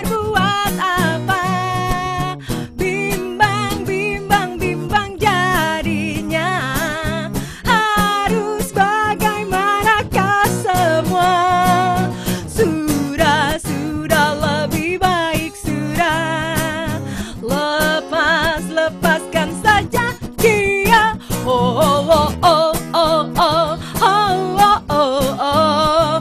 berbuat apa. Bimbang, bimbang, bimbang jadinya. Harus bagaimanakah semua. Sudah lebih baik sudah. Lepaskan saja dia. Oh, oh, oh, oh, oh, oh, oh, oh, oh, oh, oh,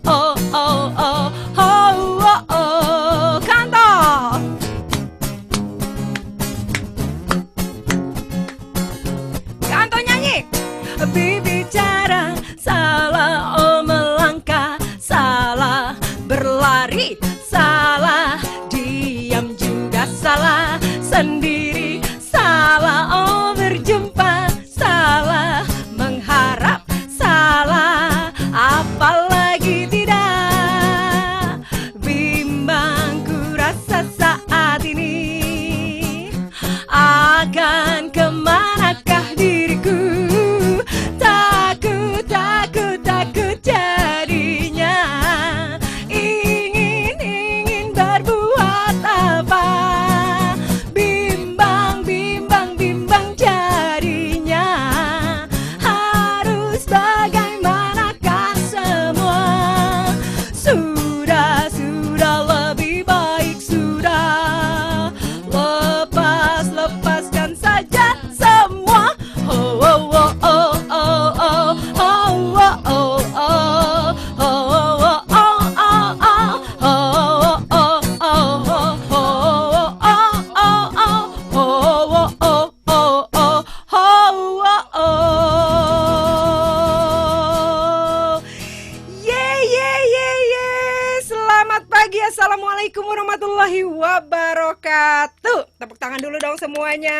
oh, oh, oh, oh, oh, Kanto. Kanto nyanyi. Bicara salah, oh melangkah salah, berlari salah, diam juga salah, sendiri salah, oh berjumpa salah, mengharap salah, apalagi tidak. Bimbang ku rasa saat ini, akan kemanakah diriku. Takut, takut, takut jadinya. Ingin berbuat apa. Bimbang, bimbang, bimbang jadinya. Harus bagaimanakah semua. Sudah lebih baik sudah. Lepaskan saja semua. Oh, oh, oh, oh, oh, oh, oh, oh, oh, oh, oh, oh, Selamat pagi, assalamualaikum warahmatullahi wabarakatuh. Tepuk tangan dulu dong semuanya.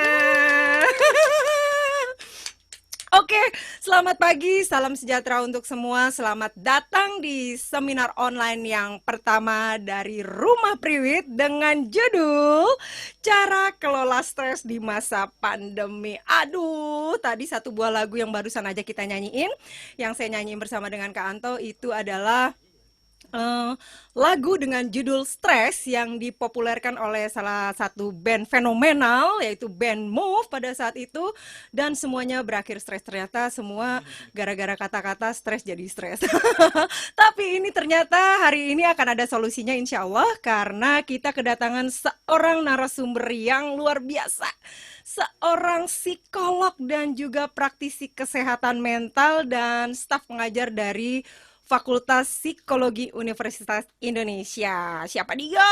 Oke, selamat pagi, salam sejahtera untuk semua. Selamat datang di seminar online yang pertama dari Rumah Priwit dengan judul Cara Kelola Stres di Masa Pandemi. Aduh, tadi satu buah lagu yang barusan aja kita nyanyiin, yang saya nyanyiin bersama dengan Kak Anto itu adalah lagu dengan judul Stress yang dipopulerkan oleh salah satu band fenomenal yaitu band Move pada saat itu, dan semuanya berakhir stres. Ternyata semua gara-gara kata-kata stres jadi stres. Tapi ini ternyata hari ini akan ada solusinya insya Allah, karena kita kedatangan seorang narasumber yang luar biasa, seorang psikolog dan juga praktisi kesehatan mental dan staf pengajar dari Fakultas Psikologi Universitas Indonesia. Siapa dia?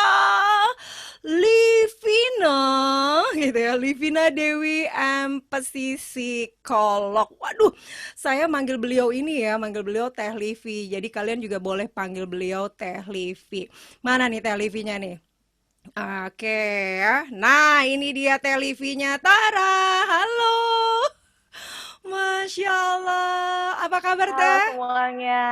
Livina, gitu ya. Livina Dewi MPsi psikolog. Waduh, saya manggil beliau ini ya, manggil beliau Teh Livi. Jadi kalian juga boleh panggil beliau Teh Livi. Mana nih Teh Livinya nih? Oke ya. Nah, ini dia Teh Livinya. Tara, halo. Masya Allah, apa kabar Halo Teh? semuanya,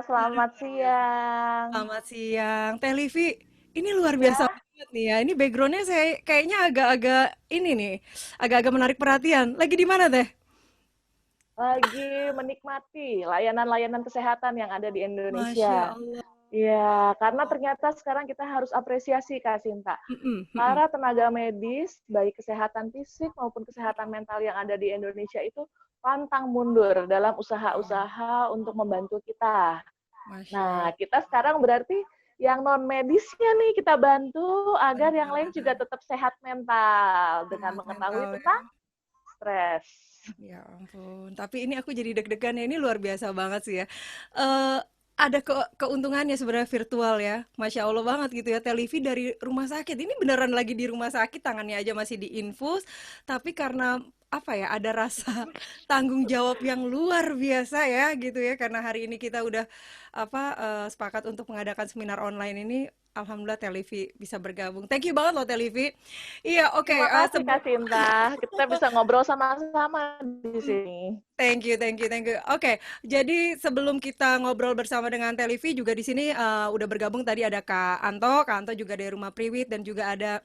selamat siang. Selamat siang, Teh Livi. Ini luar biasa Ya, banget nih ya. Ini backgroundnya saya kayaknya agak-agak ini nih, agak-agak menarik perhatian. Lagi di mana Teh? lagi menikmati layanan-layanan kesehatan yang ada di Masya Indonesia. Allah. Ya, karena ternyata sekarang kita harus apresiasi, Kak Sinta. Mm-mm, mm-mm. Para tenaga medis, baik kesehatan fisik maupun kesehatan mental yang ada di Indonesia itu pantang mundur dalam usaha-usaha untuk membantu kita. Masya Nah, Allah. kita sekarang berarti yang non medisnya nih kita bantu agar yang lain juga Benar. tetap sehat mental dengan Sehat mengetahui mental ya. tentang stres. Ya ampun. Tapi ini aku jadi deg-degan ya. Ini luar biasa banget sih ya. Eh, ada keuntungannya sebenarnya virtual ya. Masya Allah banget gitu ya. Televi dari rumah sakit. Ini beneran lagi di rumah sakit. Tangannya aja masih diinfus. Tapi karena apa ya, ada rasa tanggung jawab yang luar biasa ya gitu ya. Karena hari ini kita udah sepakat untuk mengadakan seminar online ini. Alhamdulillah Televi bisa bergabung. Thank you banget loh Televi. Iya, oke. Terima kasih Kak Sinta, kita bisa ngobrol sama-sama di sini. Thank you, thank you, thank you. Oke, jadi sebelum kita ngobrol bersama dengan Televi juga di sini udah bergabung tadi ada Kak Anto juga dari Rumah Priwit, dan juga ada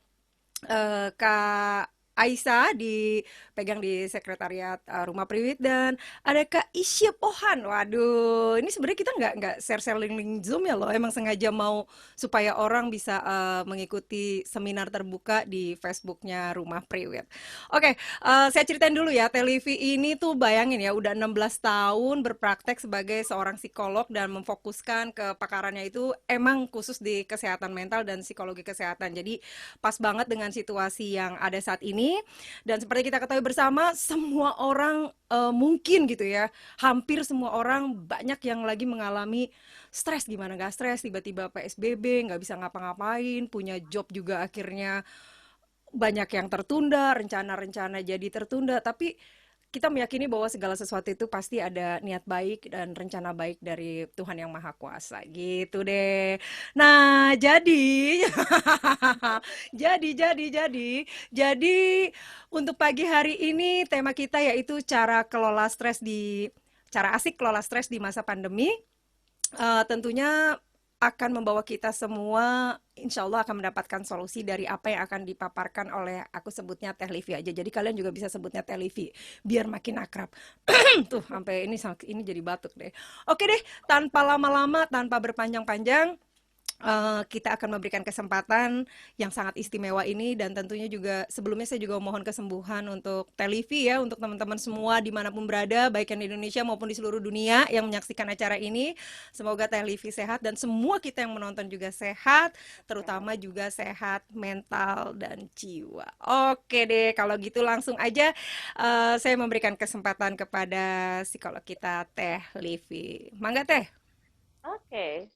Kak Aisyah dipegang di sekretariat Rumah Priwit, dan ada Kak Isya Pohan. Waduh, ini sebenarnya kita nggak share-share link Zoom ya loh. Emang sengaja mau supaya orang bisa mengikuti seminar terbuka di Facebooknya Rumah Priwit. Oke, saya ceritain dulu ya. Televi ini tuh bayangin ya, udah 16 tahun berpraktek sebagai seorang psikolog dan memfokuskan kepakarannya itu emang khusus di kesehatan mental dan psikologi kesehatan. Jadi pas banget dengan situasi yang ada saat ini, dan seperti kita ketahui bersama, semua orang mungkin gitu ya, hampir semua orang banyak yang lagi mengalami stres. Gimana gak stres, tiba-tiba PSBB, nggak bisa ngapa-ngapain, punya job juga akhirnya banyak yang tertunda, rencana-rencana jadi tertunda. Tapi kita meyakini bahwa segala sesuatu itu pasti ada niat baik dan rencana baik dari Tuhan Yang Maha Kuasa, gitu deh. Nah, jadi jadi untuk pagi hari ini tema kita yaitu cara asik kelola stres di masa pandemi. Tentunya akan membawa kita semua, insya Allah akan mendapatkan solusi dari apa yang akan dipaparkan oleh, aku sebutnya Teh Livi aja. Jadi kalian juga bisa sebutnya Teh Livi, biar makin akrab. Tuh, sampai ini jadi batuk deh. Oke deh, tanpa lama-lama, tanpa berpanjang-panjang, kita akan memberikan kesempatan yang sangat istimewa ini, dan tentunya juga sebelumnya saya juga mohon kesembuhan untuk Televi ya, untuk teman-teman semua dimanapun berada, baik yang di Indonesia maupun di seluruh dunia yang menyaksikan acara ini. Semoga Televi sehat dan semua kita yang menonton juga sehat, terutama juga sehat mental dan jiwa. Oke deh, kalau gitu langsung aja saya memberikan kesempatan kepada psikolog kita Teh Livi. Mangga Teh. Oke.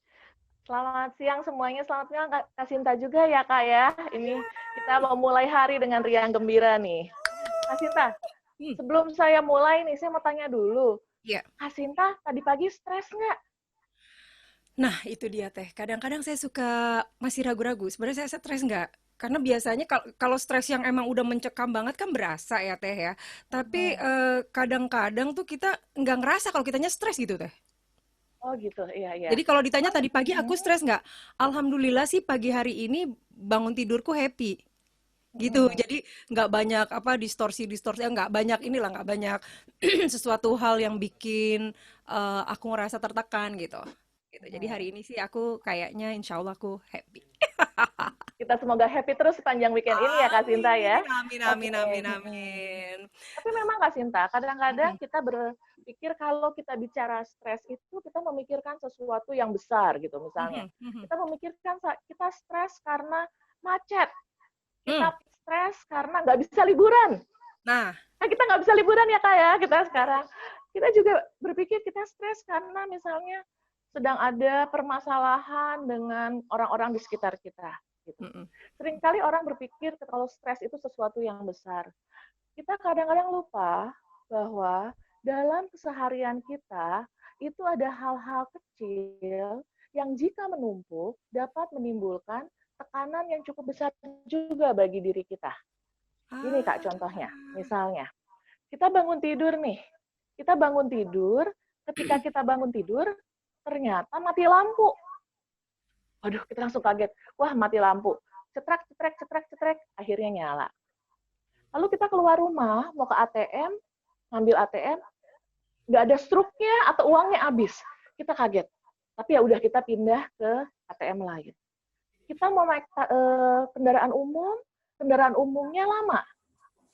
Selamat siang semuanya, selamat siang Kak Sinta juga ya Kak ya. Ini kita mau mulai hari dengan riang gembira nih. Kak Sinta, Hmm, sebelum saya mulai nih, saya mau tanya dulu. ya. Kak Sinta, tadi pagi stres nggak? Nah, itu dia Teh. Kadang-kadang saya suka masih ragu-ragu. Sebenarnya saya stres nggak? Karena biasanya kalau stres yang emang udah mencekam banget kan berasa ya Teh ya. Tapi Hmm. kadang-kadang tuh kita nggak ngerasa kalau kitanya stres gitu Teh. Oh gitu, iya iya. Jadi kalau ditanya Oh, tadi pagi aku hmm, stres nggak? Alhamdulillah sih pagi hari ini bangun tidurku happy gitu. hmm. Jadi nggak banyak apa distorsi-distorsi, nggak banyak inilah, nggak banyak sesuatu hal yang bikin aku ngerasa tertekan gitu. Gitu. Jadi hari ini sih aku kayaknya insya Allah aku happy. Kita semoga happy terus sepanjang weekend ini ya Kak Sinta ya. Amin, amin, Oke. amin, amin, Hmm. amin. Tapi memang Kak Sinta, kadang-kadang Mm-mm, kita berpikir kalau kita bicara stres itu kita memikirkan sesuatu yang besar gitu misalnya. mhm, mhm. Kita memikirkan kita stres karena macet, Hmm. kita stres karena nggak bisa liburan. Nah, Nah, kita nggak bisa liburan ya Kak ya, kita sekarang. Kita juga berpikir kita stres karena misalnya sedang ada permasalahan dengan orang-orang di sekitar kita. Gitu. mm-mm. Seringkali orang berpikir kalau stres itu sesuatu yang besar. Kita kadang-kadang lupa bahwa dalam keseharian kita itu ada hal-hal kecil yang jika menumpuk dapat menimbulkan tekanan yang cukup besar juga bagi diri kita. Gini Kak Ah, contohnya, misalnya kita bangun tidur nih, kita bangun tidur, ketika kita bangun tidur ternyata mati lampu. Waduh, kita langsung kaget. Wah, mati lampu. Cetrek, cetrek, cetrek, cetrek, akhirnya nyala. Lalu kita keluar rumah, mau ke ATM, ngambil ATM, nggak ada struknya atau uangnya habis. Kita kaget. Tapi ya udah kita pindah ke ATM lain. Kita mau naik kendaraan umum, kendaraan umumnya lama.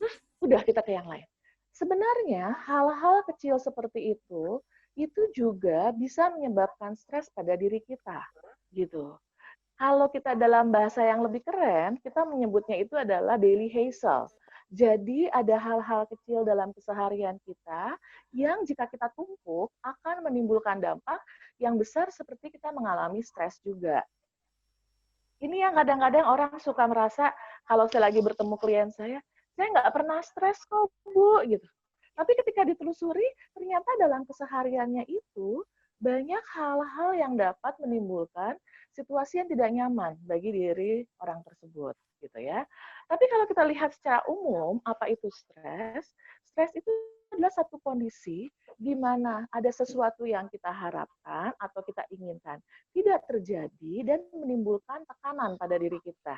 Terus udah kita ke yang lain. Sebenarnya hal-hal kecil seperti itu juga bisa menyebabkan stres pada diri kita, gitu. Kalau kita dalam bahasa yang lebih keren, kita menyebutnya itu adalah daily hassle. Jadi ada hal-hal kecil dalam keseharian kita yang jika kita tumpuk akan menimbulkan dampak yang besar seperti kita mengalami stres juga. Ini yang kadang-kadang orang suka merasa kalau saya lagi bertemu klien saya nggak pernah stres kok Bu, gitu. Tapi ketika ditelusuri, ternyata dalam kesehariannya itu banyak hal-hal yang dapat menimbulkan situasi yang tidak nyaman bagi diri orang tersebut, gitu ya. Tapi kalau kita lihat secara umum, apa itu stres? Stres itu adalah satu kondisi di mana ada sesuatu yang kita harapkan atau kita inginkan tidak terjadi dan menimbulkan tekanan pada diri kita.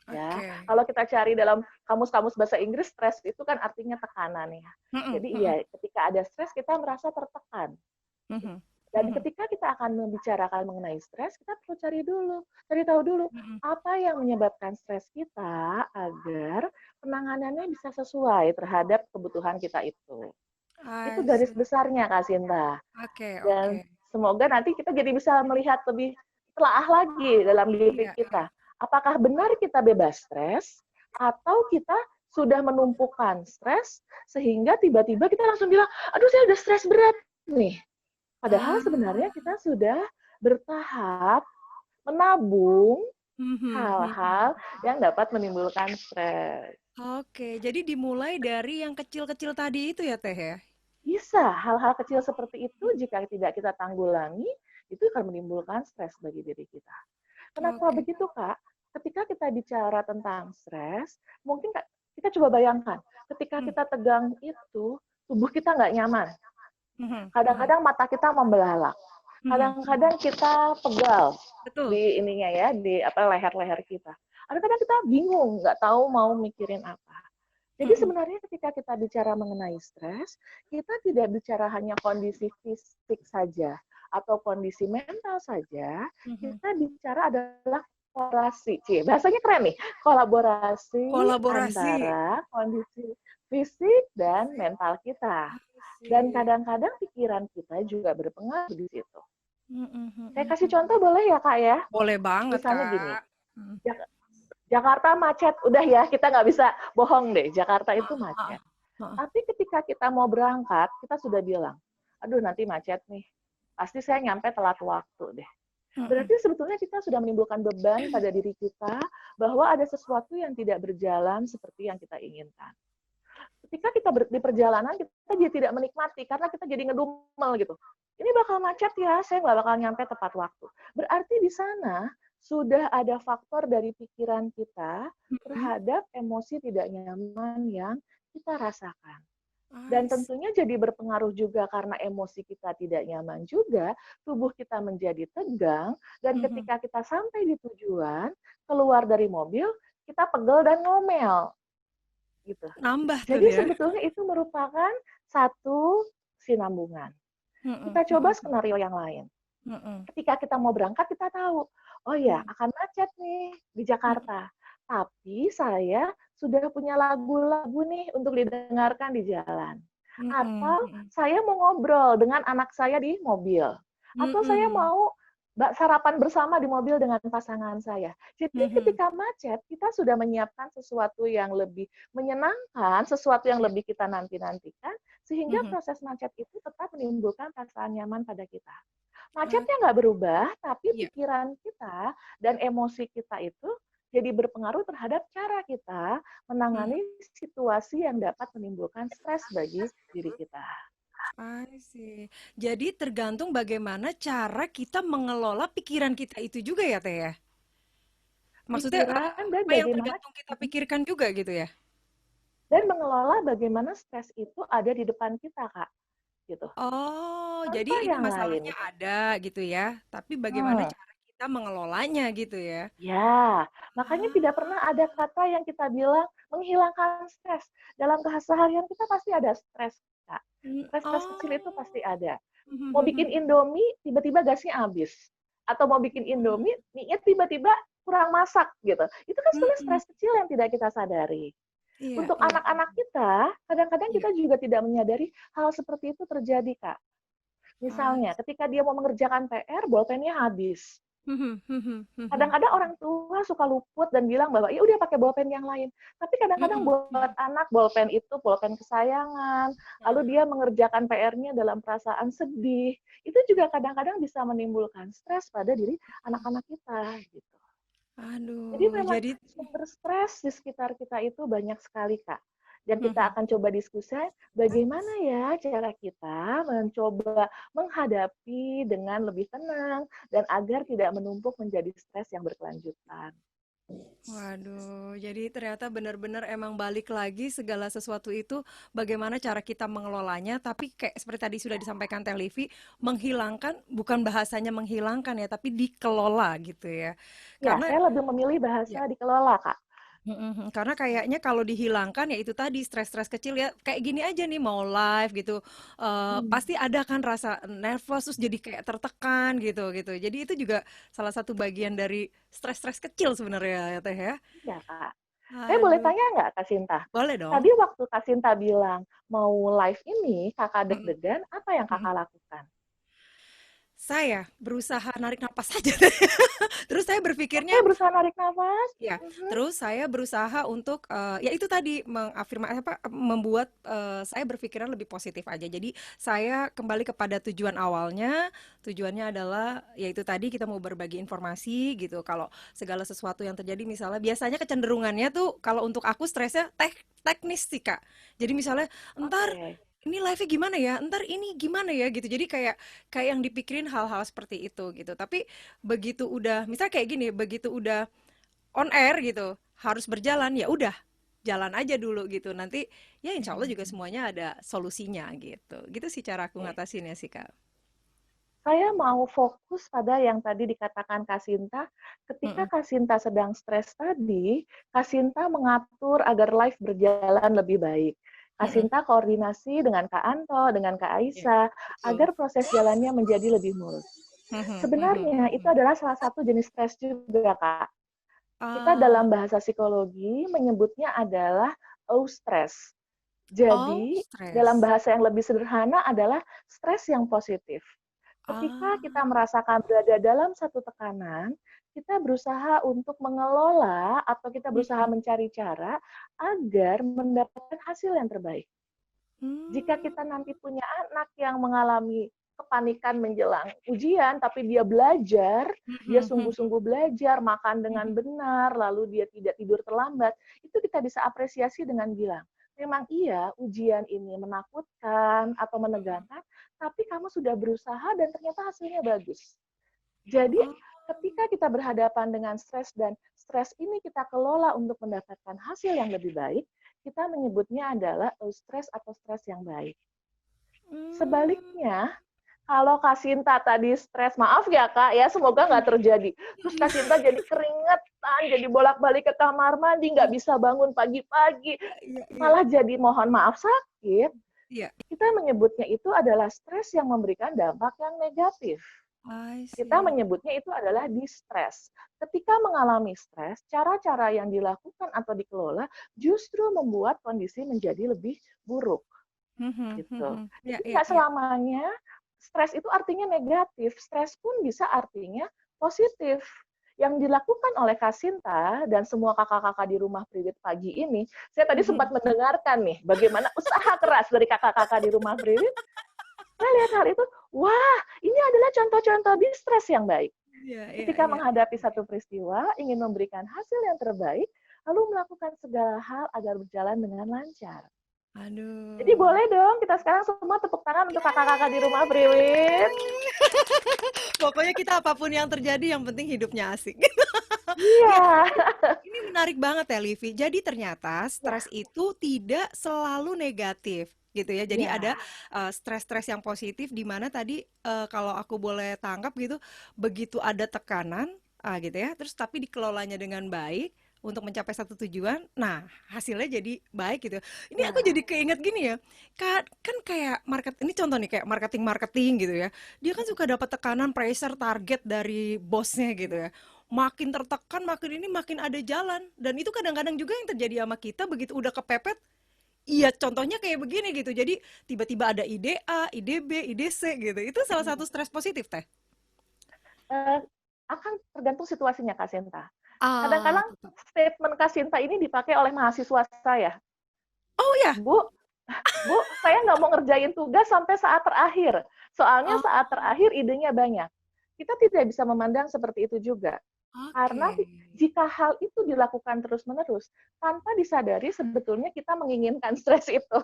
Ya, Oke. kalau kita cari dalam kamus-kamus bahasa Inggris, stres itu kan artinya tekanan ya. Mhm Jadi mhm iya, ketika ada stres kita merasa tertekan. mhm Dan mhm ketika kita akan membicarakan mengenai stres, kita perlu cari tahu dulu mhm. apa yang menyebabkan stres kita agar penanganannya bisa sesuai terhadap kebutuhan kita itu. Itu I garis see. besarnya, Kak Sinta. Oke oke. Dan semoga nanti kita jadi bisa melihat lebih telaah lagi dalam diri Iya iya. kita. Apakah benar kita bebas stres atau kita sudah menumpukan stres sehingga tiba-tiba kita langsung bilang, aduh saya udah stres berat nih. Padahal Ah. sebenarnya kita sudah bertahap menabung Mhm hal-hal mhm. yang dapat menimbulkan stres. Oke, jadi dimulai dari yang kecil-kecil tadi itu ya Teh ya? Bisa, hal-hal kecil seperti itu jika tidak kita tanggulangi, itu akan menimbulkan stres bagi diri kita. Kenapa Oke. begitu, Kak? Ketika kita bicara tentang stres, mungkin kita coba bayangkan, ketika Mmm, kita tegang itu, tubuh kita nggak nyaman. mhm mhm Kadang-kadang mata kita membelalak. mhm mhm. Kadang-kadang kita pegal Betul. di ininya ya, di apa leher-leher kita. Kadang-kadang kita bingung, nggak tahu mau mikirin apa. Jadi Mhm sebenarnya ketika kita bicara mengenai stres, kita tidak bicara hanya kondisi fisik saja atau kondisi mental saja, mhm. kita bicara adalah kolaborasi. Cie, bahasanya keren nih. Kolaborasi Kolaborasi. antara kondisi fisik dan mental kita. I Dan see. kadang-kadang pikiran kita juga berpengaruh di situ. Mhm Saya mhm kasih mhm. contoh boleh ya, Kak ya? Boleh banget, Misalnya gini, Kak. Mhm. Jakarta macet, udah ya kita nggak bisa bohong deh, Jakarta itu Heeh heeh macet. heeh. Tapi ketika kita mau berangkat, kita sudah bilang, aduh nanti macet nih, pasti saya nyampe telat waktu deh. Mhm. Berarti sebetulnya kita sudah menimbulkan beban pada diri kita bahwa ada sesuatu yang tidak berjalan seperti yang kita inginkan. Ketika kita di perjalanan, kita jadi tidak menikmati karena kita jadi ngedumel gitu. Ini bakal macet ya, saya nggak bakal nyampe tepat waktu. Berarti di sana sudah ada faktor dari pikiran kita Mhm. terhadap emosi tidak nyaman yang kita rasakan. I Dan see. tentunya jadi berpengaruh juga karena emosi kita tidak nyaman juga, tubuh kita menjadi tegang, dan Mhm. ketika kita sampai di tujuan, keluar dari mobil, kita pegel dan ngomel gitu. Nambah tuh Jadi dia. sebetulnya itu merupakan satu sinambungan. Mhm Kita coba mhm skenario yang lain. mhm Ketika kita mau berangkat, kita tahu, oh ya mhm akan macet nih di mhm Jakarta. Tapi saya sudah punya lagu-lagu nih untuk didengarkan di jalan. mhm Atau mhm saya mau ngobrol dengan anak saya di mobil. Atau saya mhm mau sarapan bersama di mobil dengan pasangan saya. Jadi mhm ketika macet, kita sudah menyiapkan sesuatu yang lebih menyenangkan, sesuatu yang iya lebih kita nanti-nantikan, sehingga mhm proses macet itu tetap menimbulkan perasaan nyaman pada kita. oke Macetnya nggak berubah, tapi iya pikiran kita dan emosi kita itu jadi berpengaruh terhadap cara kita menangani mhm situasi yang dapat menimbulkan stres bagi diri kita. I see. Jadi tergantung bagaimana cara kita mengelola pikiran kita itu juga ya Teh ya? Maksudnya Pikiran dan apa yang bagaimana tergantung kita pikirkan juga gitu ya? dan mengelola bagaimana stres itu ada di depan kita, Kak, gitu. Oh, jadi Contoh ini yang masalahnya lain. ada gitu ya, tapi bagaimana Hmm, cara kita mengelolanya gitu ya? ya, makanya tidak Ah, pernah ada kata yang kita bilang menghilangkan stres. Dalam keseharian kita pasti ada stres, Kak. Stres-stres kecil itu oh. pasti ada. Mhm Mau bikin mhm Indomie, tiba-tiba gasnya habis. Atau mau bikin mhm. Indomie, mie-nya tiba-tiba kurang masak gitu. Itu kan sebenarnya Mhm. stres kecil yang tidak kita sadari. Iya Untuk iya anak-anak kita, kadang-kadang iya. kita juga tidak menyadari hal seperti itu terjadi, Kak. Ah, Misalnya, ketika dia mau mengerjakan PR, bolpennya habis. mhm mhm mhm Kadang-kadang orang tua suka luput dan bilang bahwa ya udah pakai bolpen yang lain. Tapi kadang-kadang mhm buat mhm. anak bolpen itu bolpen kesayangan, lalu dia mengerjakan PR-nya dalam perasaan sedih. Itu juga kadang-kadang bisa menimbulkan stres pada diri anak-anak kita gitu. Jadi Aduh, memang jadi sumber stres di sekitar kita itu banyak sekali, Kak. Dan kita mhm. akan coba diskusi bagaimana ya cara kita mencoba menghadapi dengan lebih tenang dan agar tidak menumpuk menjadi stres yang berkelanjutan. Waduh, jadi ternyata benar-benar emang balik lagi segala sesuatu itu bagaimana cara kita mengelolanya, tapi kayak seperti tadi sudah disampaikan Teh Livi, menghilangkan bukan bahasanya menghilangkan ya, tapi dikelola gitu ya. Ya, Karena saya lebih memilih bahasa ya dikelola, Kak. Mhm, karena kayaknya kalau dihilangkan ya itu tadi stres-stres kecil ya kayak gini aja nih mau live gitu, Hmm. pasti ada kan rasa nervous terus jadi kayak tertekan gitu gitu. Jadi itu juga salah satu bagian dari stres-stres kecil sebenarnya ya Teh ya? Iya, Kak. Saya boleh Aduh, tanya nggak, Kak Sinta? boleh dong. Tadi waktu Kak Sinta bilang mau live ini, Kakak Mhm deg-degan, apa yang mhm. Kakak lakukan? Saya berusaha narik napas saja. Terus saya Oke, berpikirnya berusaha narik nafas. ya, Mhm. terus saya berusaha untuk, ya itu tadi membuat, saya berpikiran lebih positif aja. Jadi saya kembali kepada tujuan awalnya, tujuannya adalah ya itu tadi kita mau berbagi informasi gitu. Kalau segala sesuatu yang terjadi misalnya biasanya kecenderungannya tuh kalau untuk aku stresnya teknis sih, Kak. Jadi misalnya, "Entar Oke. ini live-nya gimana ya? Entar ini gimana ya?" Gitu. Jadi kayak kayak yang dipikirin hal-hal seperti itu gitu. Tapi begitu udah misalnya kayak gini, begitu udah on air gitu, harus berjalan, ya udah jalan aja dulu gitu. Nanti ya insya Allah juga Mhm. semuanya ada solusinya gitu. Gitu sih cara aku Oke. ngatasinnya sih Kak. Saya mau fokus pada yang tadi dikatakan Kak Sinta. Ketika Mm-mm, Kak Sinta sedang stres tadi, Kak Sinta mengatur agar live berjalan lebih baik. Kak mm-mm. Sinta koordinasi dengan Kak Anto, dengan Kak Iya, Aisyah, betul. agar proses jalannya menjadi lebih mulus. Mhm, mhm, Sebenarnya itu mhm. adalah salah satu jenis stres juga, Kak. Kita Ah, dalam bahasa psikologi menyebutnya adalah eustress. oh Jadi, dalam stres. bahasa yang lebih sederhana adalah stres yang positif. Ketika kita Ah, merasakan berada dalam satu tekanan, kita berusaha untuk mengelola atau kita berusaha mhm. mencari cara agar mendapatkan hasil yang terbaik. Jika Hmm, kita nanti punya anak yang mengalami kepanikan menjelang ujian, tapi dia belajar, dia mhm, mhm, sungguh-sungguh belajar, makan dengan mhm. benar, lalu dia tidak tidur terlambat, itu kita bisa apresiasi dengan bilang, memang iya ujian ini menakutkan atau menegangkan, tapi kamu sudah berusaha dan ternyata hasilnya bagus. Jadi Oh, ketika kita berhadapan dengan stres dan stres ini kita kelola untuk mendapatkan hasil yang lebih baik, kita menyebutnya adalah stres atau stres yang baik. hmm, Sebaliknya, kalau Kak Sinta tadi stres, maaf ya Kak, ya semoga nggak terjadi. Terus Kak Sinta jadi keringetan, jadi bolak-balik ke kamar mandi, nggak bisa bangun pagi-pagi, iya, iya, iya, malah jadi mohon maaf sakit, iya. kita menyebutnya itu adalah stres yang memberikan dampak yang negatif. I Kita see. menyebutnya itu adalah distress. Ketika mengalami stres, cara-cara yang dilakukan atau dikelola justru membuat kondisi menjadi lebih buruk Mhm, gitu. mhm. Iya, Jadi iya, nggak iya. selamanya stres itu artinya negatif, stres pun bisa artinya positif. Yang dilakukan oleh Kasinta dan semua kakak-kakak di rumah Priwit pagi ini, saya tadi sempat Mhm. mendengarkan nih bagaimana usaha keras dari kakak-kakak di rumah Priwit. Saya lihat hal itu, wah ini adalah contoh-contoh distress yang baik. Iya, iya, Ketika iya. menghadapi satu peristiwa, ingin memberikan hasil yang terbaik, lalu melakukan segala hal agar berjalan dengan lancar. Jadi Aduh. boleh dong kita sekarang semua tepuk tangan untuk kakak-kakak di rumah Priwit. Pokoknya kita apapun yang terjadi yang penting hidupnya asik. Iya, Iya. ini menarik banget ya Livi. Jadi ternyata Ya, stres itu tidak selalu negatif gitu ya. Jadi ada ya. stres-stres yang positif di mana tadi kalau aku boleh tangkap gitu, begitu ada tekanan gitu ya, terus tapi dikelolanya dengan baik untuk mencapai satu tujuan, nah hasilnya jadi baik gitu. Ini aku Ya. jadi keinget gini ya, kan, kan kayak ini contoh nih kayak marketing-marketing gitu ya. Dia kan suka dapat tekanan, pressure, target dari bosnya gitu ya, makin tertekan, makin ini, makin ada jalan. Dan itu kadang-kadang juga yang terjadi sama kita begitu udah kepepet. Iya, contohnya kayak begini gitu. Jadi tiba-tiba ada ide A, ide B, ide C gitu. Itu salah satu stres positif, Teh. Eh, akan tergantung situasinya Kak Sinta. Ah, Kadang-kadang tetap. statement Kak Sinta ini dipakai oleh mahasiswa saya. Oh ya. Bu, Bu, saya nggak mau ngerjain tugas sampai saat terakhir. Soalnya Oh, saat terakhir idenya banyak. Kita tidak bisa memandang seperti itu juga. oke. Karena jika hal itu dilakukan terus-menerus, tanpa disadari sebetulnya kita menginginkan stres itu.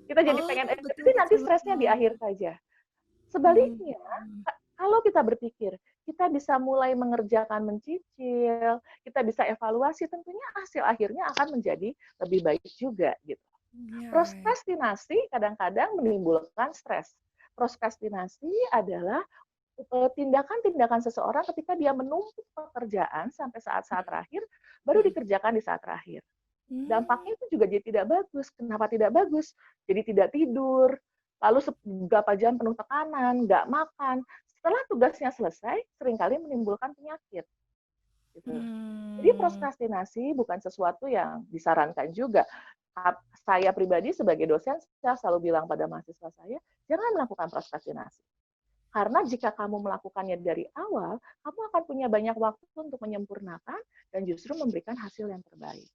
Kita jadi Oh, pengen, betul tapi nanti betul stresnya di betul. akhir saja. Hmm. Sebaliknya, kalau kita berpikir, kita bisa mulai mengerjakan mencicil, kita bisa evaluasi, tentunya hasil akhirnya akan menjadi lebih baik juga gitu. Ya, ya, ya. Prokrastinasi kadang-kadang menimbulkan stres. Prokrastinasi adalah tindakan-tindakan seseorang ketika dia menumpuk pekerjaan sampai saat-saat terakhir, baru dikerjakan di saat terakhir. Hmm. Dampaknya itu juga jadi tidak bagus. Kenapa tidak bagus? Jadi tidak tidur, lalu beberapa jam penuh tekanan, nggak makan. Setelah tugasnya selesai, seringkali menimbulkan penyakit. Gitu. Jadi Hmm. prokrastinasi bukan sesuatu yang disarankan juga. Saya pribadi sebagai dosen, saya selalu bilang pada mahasiswa saya, jangan melakukan prokrastinasi. Karena jika kamu melakukannya dari awal, kamu akan punya banyak waktu untuk menyempurnakan dan justru memberikan hasil yang terbaik.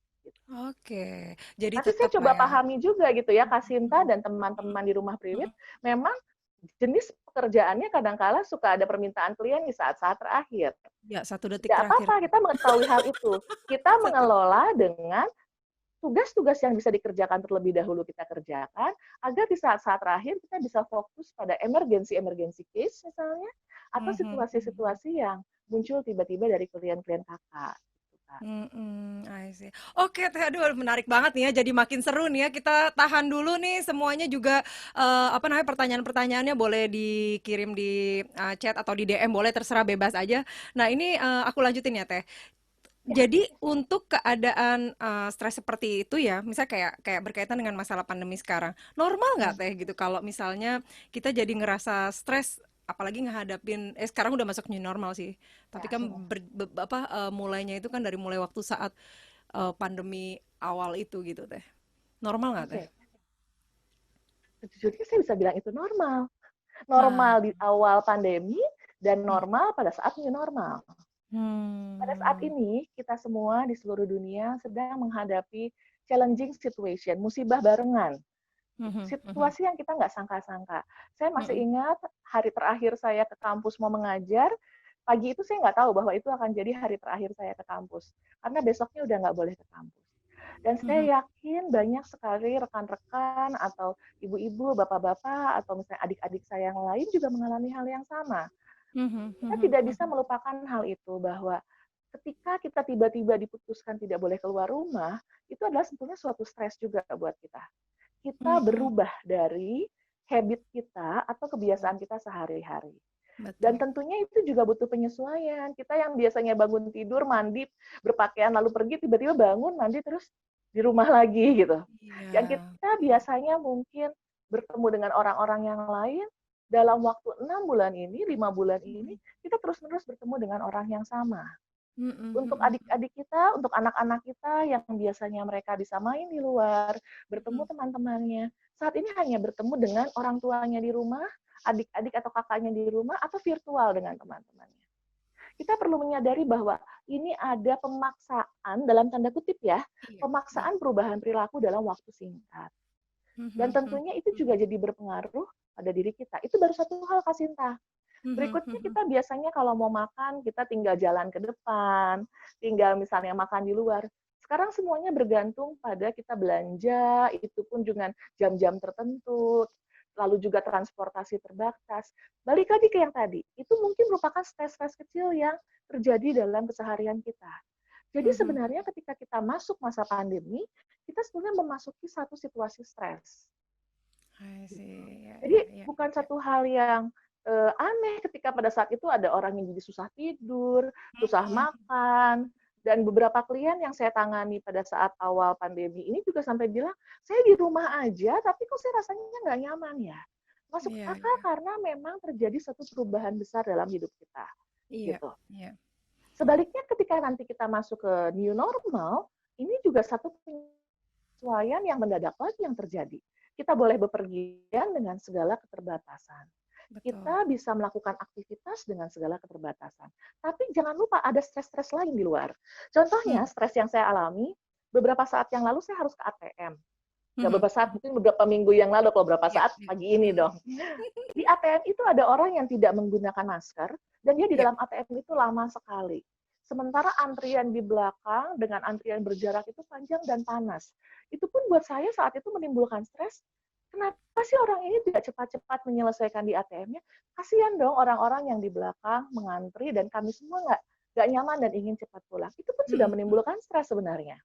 Oke, jadi Tapi saya tetap lah coba ya. pahami juga gitu ya, Kasinta dan teman-teman di Rumah Priwit, memang jenis pekerjaannya kadang-kala suka ada permintaan klien di saat-saat terakhir. Ya, 1 detik Tidak terakhir. apa-apa, kita mengetahui hal itu. Kita Satu. mengelola dengan tugas-tugas yang bisa dikerjakan terlebih dahulu kita kerjakan, agar di saat-saat terakhir kita bisa fokus pada emergency case misalnya, atau Mhm, mhm. situasi-situasi yang muncul tiba-tiba dari klien-klien kakak. Gitu, Kak. Mhm, I see. Oke teh, aduh menarik banget nih ya, jadi makin seru nih ya. Kita tahan dulu nih semuanya juga, apa namanya, pertanyaan-pertanyaannya boleh dikirim di, chat atau di DM boleh, terserah bebas aja. Nah ini, aku lanjutin ya Teh. Ya, Jadi untuk keadaan, stres seperti itu ya, misalnya kayak kayak berkaitan dengan masalah pandemi sekarang, normal nggak hmm, Teh gitu kalau misalnya kita jadi ngerasa stres, apalagi ngehadapin sekarang udah masuk new normal sih, tapi ya, kan mulainya itu kan dari mulai waktu saat, pandemi awal itu gitu Teh. Normal nggak Teh? oke. Sejujurnya saya bisa bilang itu normal. Nah, Normal di awal pandemi dan mmm, normal pada saat new normal. Pada saat hmm, ini, kita semua di seluruh dunia sedang menghadapi challenging situation, musibah barengan. mhm, mhm, Situasi yang kita nggak sangka-sangka. Saya masih mhm, ingat hari terakhir saya ke kampus mau mengajar, pagi itu saya nggak tahu bahwa itu akan jadi hari terakhir saya ke kampus. Karena besoknya udah nggak boleh ke kampus. Dan mhm, saya yakin banyak sekali rekan-rekan atau ibu-ibu, bapak-bapak, atau misalnya adik-adik saya yang lain juga mengalami hal yang sama. mhm, Kita mhm, tidak bisa mhm, melupakan hal itu, bahwa ketika kita tiba-tiba diputuskan tidak boleh keluar rumah, itu adalah sebetulnya suatu stres juga buat kita. Kita mhm, berubah dari habit kita atau kebiasaan kita sehari-hari. Dan betul. tentunya itu juga butuh penyesuaian. Kita yang biasanya bangun tidur, mandi, berpakaian, lalu pergi, tiba-tiba bangun, mandi, terus di rumah lagi gitu. Yang Iya, kita biasanya mungkin bertemu dengan orang-orang yang lain, dalam waktu 6 bulan ini, 5 bulan ini, mhm, kita terus-menerus bertemu dengan orang yang sama. mhm, Untuk mhm, adik-adik kita, untuk anak-anak kita yang biasanya mereka bisa main di luar, bertemu mhm, teman-temannya, saat ini hanya bertemu dengan orang tuanya di rumah, adik-adik atau kakaknya di rumah, atau virtual dengan teman-temannya. Kita perlu menyadari bahwa ini ada pemaksaan, dalam tanda kutip ya, iya, iya, pemaksaan perubahan perilaku dalam waktu singkat. Dan mhm, mhm, tentunya itu juga jadi berpengaruh pada diri kita. Itu baru satu hal, Kak Sinta. mhm, Berikutnya mhm, kita biasanya kalau mau makan, kita tinggal jalan ke depan, tinggal misalnya makan di luar. Sekarang semuanya bergantung pada kita belanja, itu pun dengan jam-jam tertentu, lalu juga transportasi terbatas. Balik lagi ke yang tadi, itu mungkin merupakan stres-stres kecil yang terjadi dalam keseharian kita. Jadi mhm, sebenarnya ketika kita masuk masa pandemi, kita sebenarnya memasuki satu situasi stres. I see, ya, Jadi ya, ya, bukan ya, satu hal yang aneh ketika pada saat itu ada orang yang jadi susah tidur, susah mhm, makan, dan beberapa klien yang saya tangani pada saat awal pandemi ini juga sampai bilang, saya di rumah aja, tapi kok saya rasanya nggak nyaman ya. Masuk iya, akal iya, karena memang terjadi satu perubahan besar dalam hidup kita. iya, Gitu. iya, Sebaliknya ketika nanti kita masuk ke new normal, ini juga satu penyesuaian yang mendadak lagi yang terjadi. Kita boleh bepergian dengan segala keterbatasan. betul, Kita bisa melakukan aktivitas dengan segala keterbatasan. Tapi jangan lupa ada stres-stres lain di luar. Contohnya, mmm, stres yang saya alami, beberapa saat yang lalu saya harus ke ATM. Nggak mhm, beberapa saat, mhm, mungkin beberapa minggu yang lalu, kalau beberapa iya, saat iya, pagi ini mhm, dong. Di ATM itu ada orang yang tidak menggunakan masker, dan dia di iya, dalam ATM itu lama sekali. Sementara antrian di belakang dengan antrian berjarak itu panjang dan panas. Itu pun buat saya saat itu menimbulkan stres. Kenapa sih orang ini tidak cepat-cepat menyelesaikan di ATM-nya? Kasihan dong orang-orang yang di belakang mengantri dan kami semua nggak nyaman dan ingin cepat pulang. Itu pun sudah mhm, mhm, menimbulkan stres sebenarnya.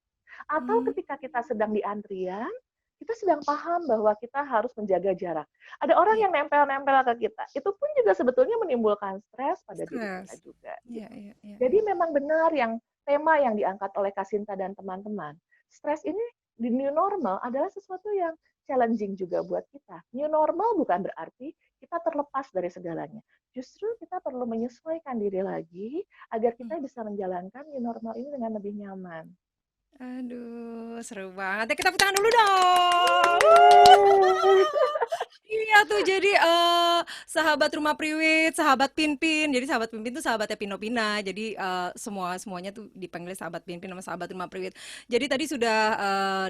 Atau mmm, ketika kita sedang di antrian, kita sedang paham bahwa kita harus menjaga jarak. Ada orang Iya, yang nempel-nempel ke kita, itu pun juga sebetulnya menimbulkan stres pada diri kita stres. juga. Iya, Gitu. iya, iya, Jadi iya. memang benar yang tema yang diangkat oleh Kasinta dan teman-teman. Stres ini di new normal adalah sesuatu yang challenging juga buat kita. New normal bukan berarti kita terlepas dari segalanya. Justru kita perlu menyesuaikan diri lagi agar Hmm. kita bisa menjalankan new normal ini dengan lebih nyaman. Aduh, seru banget. Ya, kita tepuk tangan dulu dong. Yeay. Iya tuh jadi sahabat Rumah Priwit, sahabat Pinpin. Jadi sahabat Pinpin tuh sahabatnya Pino Pina. Jadi semuanya tuh dipanggil sahabat Pinpin sama sahabat Rumah Priwit. Jadi tadi sudah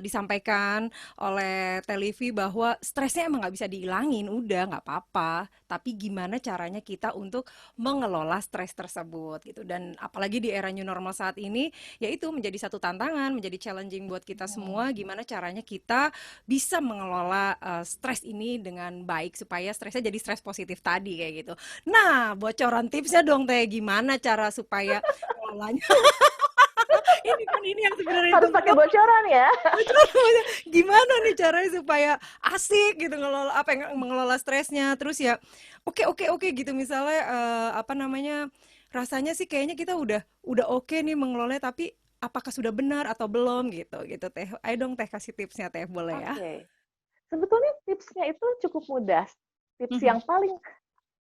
disampaikan oleh Televi bahwa stresnya emang nggak bisa dihilangin, udah nggak apa-apa. Tapi gimana caranya kita untuk mengelola stres tersebut gitu. Dan apalagi di era new normal saat ini, yaitu menjadi satu tantangan, menjadi challenging buat kita semua. Gimana caranya kita bisa mengelola stres ini dengan baik supaya stresnya jadi stres positif tadi kayak gitu. Nah, bocoran tipsnya dong Teh, gimana cara supaya ngelolanya? Ini yang sebenarnya Harus ditunggu pakai bocoran ya. bocoran. Gimana nih caranya supaya asik gitu ngelola apa yang mengelola stresnya. Terus ya, oke oke oke gitu misalnya apa namanya? Rasanya sih kayaknya kita udah oke nih mengelolanya tapi apakah sudah benar atau belum gitu gitu Teh. Ayo dong Teh kasih tipsnya Teh boleh ya? Oke. Sebetulnya tipsnya itu cukup mudah. Tips Mhm. yang paling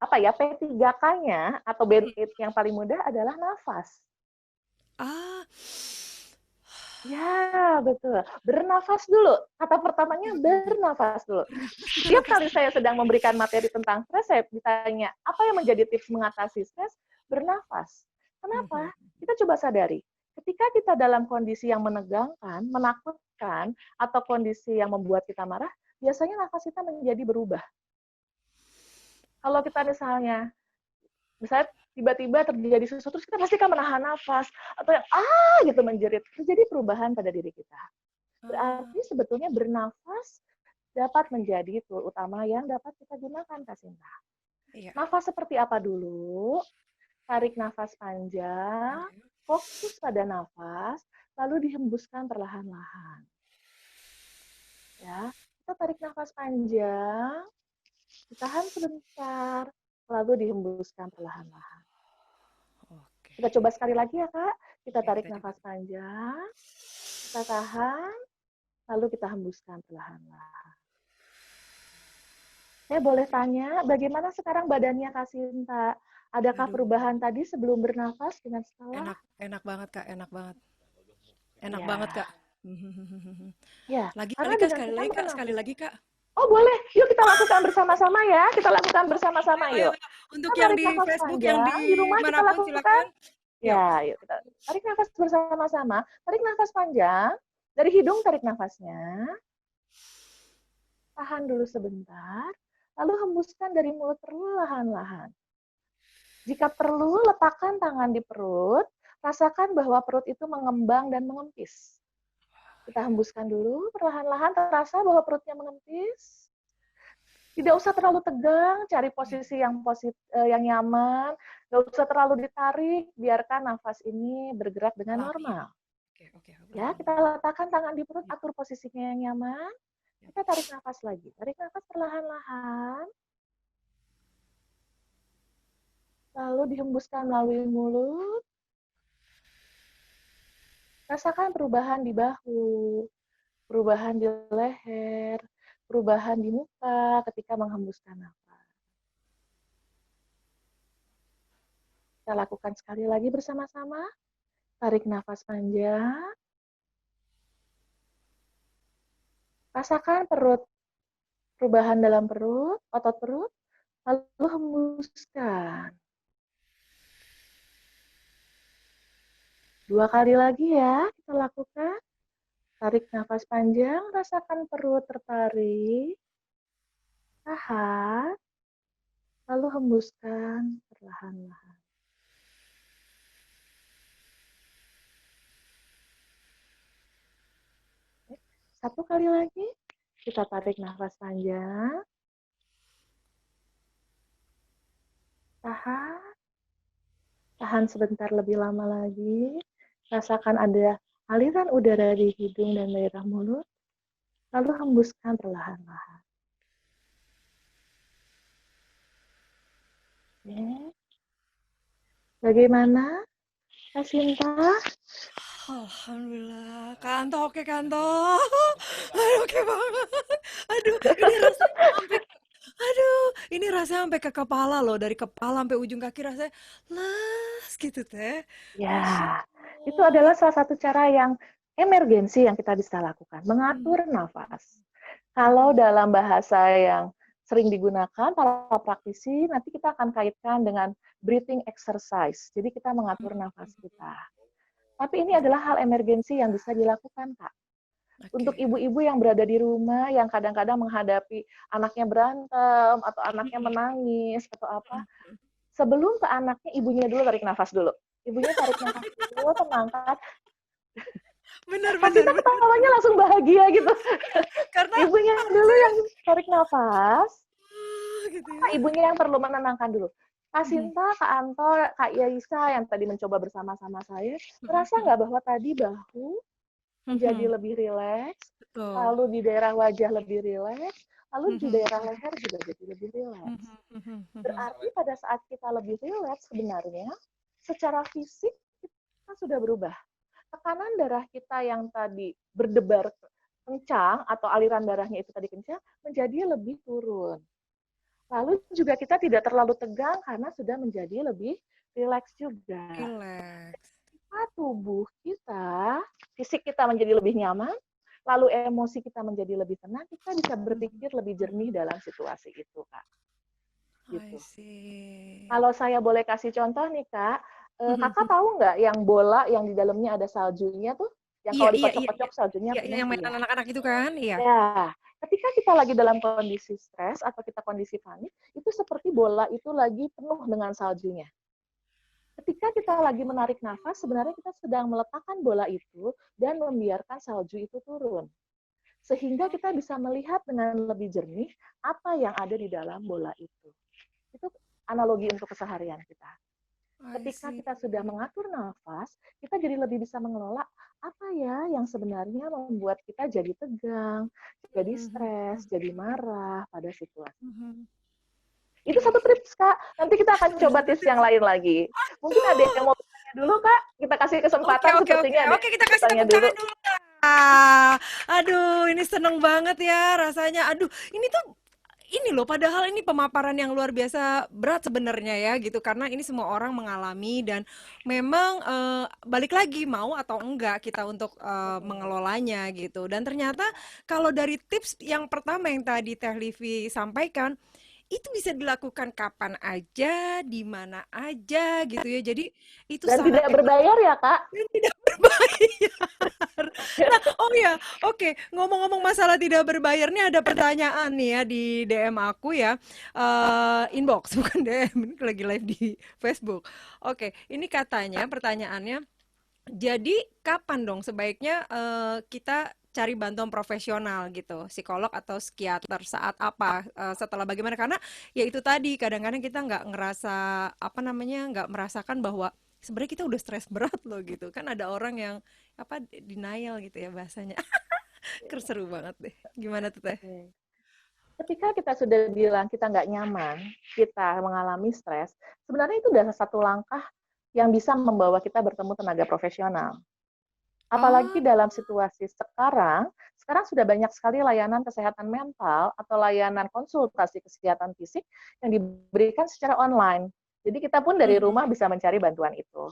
apa ya P3K-nya atau band aid yang paling mudah adalah nafas. Ah, Ya, betul. Bernafas dulu. Kata oke pertamanya oke oke. bernafas dulu. Bernafas Setiap bernafas. kali saya sedang memberikan materi tentang stres, saya ditanya, apa yang menjadi tips mengatasi stres? Bernafas. Kenapa? Mhm. Kita coba sadari. Ketika kita dalam kondisi yang menegangkan, menakutkan, atau kondisi yang membuat kita marah, biasanya nafas kita menjadi berubah. Kalau kita misalnya tiba-tiba terjadi sesuatu, terus kita pasti kan menahan nafas, atau yang gitu menjerit, terjadi perubahan pada diri kita. Ah, Berarti sebetulnya bernafas dapat menjadi tool utama yang dapat kita gunakan, Kak Sinta. iya. Nafas seperti apa dulu? Tarik nafas panjang, Panjang. fokus pada nafas, lalu dihembuskan perlahan-lahan. Ya, kita tarik nafas panjang, ditahan sebentar, lalu dihembuskan perlahan-lahan. Oke. Kita coba sekali lagi ya, Kak. Kita Oke, tarik kita coba. nafas panjang, kita tahan, lalu kita hembuskan perlahan-lahan. Saya boleh tanya, bagaimana sekarang badannya Kak Sinta? Adakah Aduh, perubahan tadi sebelum bernafas dengan setelah? enak enak banget Kak, enak banget. Enak banget Ya, Kak. ya. Lagi Karena kali Kak, dengan sekali kita lagi Kak, sekali bernafas, lagi Kak. oh boleh, yuk kita lakukan bersama-sama ya. Kita lakukan bersama-sama Ayo ayo yuk. ayo. Kita Untuk yang tarik di nafas Facebook, yang panjang, di di rumah kita manapun lakukan. silakan. Yuk. Ya, yuk kita tarik nafas bersama-sama. Tarik nafas panjang, dari hidung tarik nafasnya, tahan dulu sebentar, lalu hembuskan dari mulut perlahan-lahan. Jika perlu, letakkan tangan di perut, rasakan bahwa perut itu mengembang dan mengempis. Kita hembuskan dulu, perlahan-lahan terasa bahwa perutnya mengempis. Tidak usah terlalu tegang, cari Iya. posisi yang nyaman, nggak usah terlalu ditarik, biarkan nafas ini bergerak dengan Alami ya. normal. Oke oke. Ya, kita letakkan tangan di perut, atur posisinya yang nyaman, Yap. kita tarik nafas lagi. Tarik nafas perlahan-lahan, lalu dihembuskan melalui mulut. Rasakan perubahan di bahu, perubahan di leher, perubahan di muka ketika menghembuskan nafas. Kita lakukan sekali lagi bersama-sama. Tarik nafas panjang. Rasakan perut, perubahan dalam perut, otot perut, lalu hembuskan. 2 kali lagi ya, kita lakukan. Tarik nafas panjang, rasakan perut tertarik, tahan, lalu hembuskan perlahan-lahan. Satu kali lagi, kita tarik nafas panjang, tahan, tahan sebentar lebih lama lagi, rasakan ada aliran udara di hidung dan daerah mulut, lalu hembuskan perlahan-lahan. Oke. Bagaimana, Kak Sinta? Alhamdulillah, Kanto oke Kanto. Aduh, oke banget. Aduh, ini rasanya sampai ini rasanya sampai ke kepala loh, dari kepala sampai ujung kaki rasanya las gitu teh. Masya Ya, itu Allah. adalah salah satu cara yang emergensi yang kita bisa lakukan, Mhm, mengatur nafas. Kalau mhm, dalam bahasa yang sering digunakan para praktisi, nanti kita akan kaitkan dengan breathing exercise. Jadi kita mengatur nafas kita. Tapi ini adalah hal emergensi yang bisa dilakukan, Kak. Untuk oke. ibu-ibu yang berada di rumah, yang kadang-kadang menghadapi anaknya berantem, atau anaknya Mhm, menangis, atau apa, mhm. sebelum ke anaknya, ibunya dulu tarik nafas dulu. Ibunya tarik nafas dulu, tenangkan. Bener Pasti bener kita bener. ketawanya langsung bahagia gitu. Karena Ibunya apa dulu sih? yang tarik nafas, Gitu Kak, ya. ibunya yang perlu menenangkan dulu. Kak Mhm, Sinta, Kak Anto, Kak Yaisa yang tadi mencoba bersama-sama saya, mhm, terasa mhm, nggak bahwa tadi bahu menjadi mhm. lebih rileks, Betul. lalu di daerah wajah lebih rileks, lalu di Mhm, daerah leher juga jadi lebih rileks. mhm, mhm, mhm. Berarti pada saat kita lebih rileks sebenarnya, secara fisik kita sudah berubah. Tekanan darah kita yang tadi berdebar kencang atau aliran darahnya itu tadi kencang menjadi lebih turun. Lalu juga kita tidak terlalu tegang karena sudah menjadi lebih rileks juga. Rileks. Ketika tubuh kita, fisik kita menjadi lebih nyaman, lalu emosi kita menjadi lebih tenang, kita bisa Mhm, berpikir lebih jernih mhm. dalam situasi itu, Kak. I Gitu. see. Kalau saya boleh kasih contoh nih, Kak, Mhm, Kakak mhm. tahu nggak yang bola yang di dalamnya ada saljunya tuh, yang Iya kalau iya iya iya. dikocok-kocok saljunya Iya iya, penuh? yang Iya. mainan anak-anak itu kan? Iya. Ya, ketika kita lagi dalam kondisi stres atau kita kondisi panik, itu seperti bola itu lagi penuh dengan saljunya. Ketika kita lagi menarik nafas, sebenarnya kita sedang meletakkan bola itu dan membiarkan salju itu turun. Sehingga kita bisa melihat dengan lebih jernih apa yang ada di dalam bola itu. Itu analogi untuk keseharian kita. I Ketika see. kita sudah mengatur nafas, kita jadi lebih bisa mengelola apa ya yang sebenarnya membuat kita jadi tegang, jadi Mhm, stres, mhm, jadi marah pada situasi. mhm. Itu satu tips, Kak. Nanti kita akan Ada coba satu tips yang tips. lain lagi. Mungkin ada yang Oh, mau bertanya dulu, Kak? Kita kasih oke kesempatan, oke oke. sepertinya ada Oke, yang kita mau kasih bertanya tepuk dulu. tangan dulu, Kak. Aduh, ini seneng banget ya rasanya. Aduh, ini tuh ini loh, padahal ini pemaparan yang luar biasa berat sebenarnya ya gitu, karena ini semua orang mengalami dan memang balik lagi mau atau enggak kita untuk mengelolanya gitu. Dan ternyata kalau dari tips yang pertama yang tadi Teh Livi sampaikan, itu bisa dilakukan kapan aja, di mana aja gitu ya. Jadi itu Dan sangat tidak berbayar ya, Kak? dan tidak berbayar. Nah, oh ya, oke. Ngomong-ngomong masalah tidak berbayar nih, ada pertanyaan nih ya di DM aku ya, inbox bukan DM, ini lagi live di Facebook. Oke, ini katanya pertanyaannya, jadi kapan dong sebaiknya kita cari bantuan profesional gitu, psikolog atau psikiater saat apa, setelah bagaimana? Karena ya itu tadi kadang-kadang kita nggak ngerasa apa namanya, nggak merasakan bahwa sebenarnya kita udah stres berat loh gitu. Kan ada orang yang apa denial gitu ya bahasanya. Seru banget deh. Gimana tuh Teh? Oke. Ketika kita sudah bilang kita nggak nyaman, kita mengalami stres, sebenarnya itu udah satu langkah yang bisa membawa kita bertemu tenaga profesional. Oh, Apalagi dalam situasi sekarang sudah banyak sekali layanan kesehatan mental atau layanan konsultasi kesehatan fisik yang diberikan secara online. Jadi kita pun dari mhm, rumah bisa mencari bantuan itu.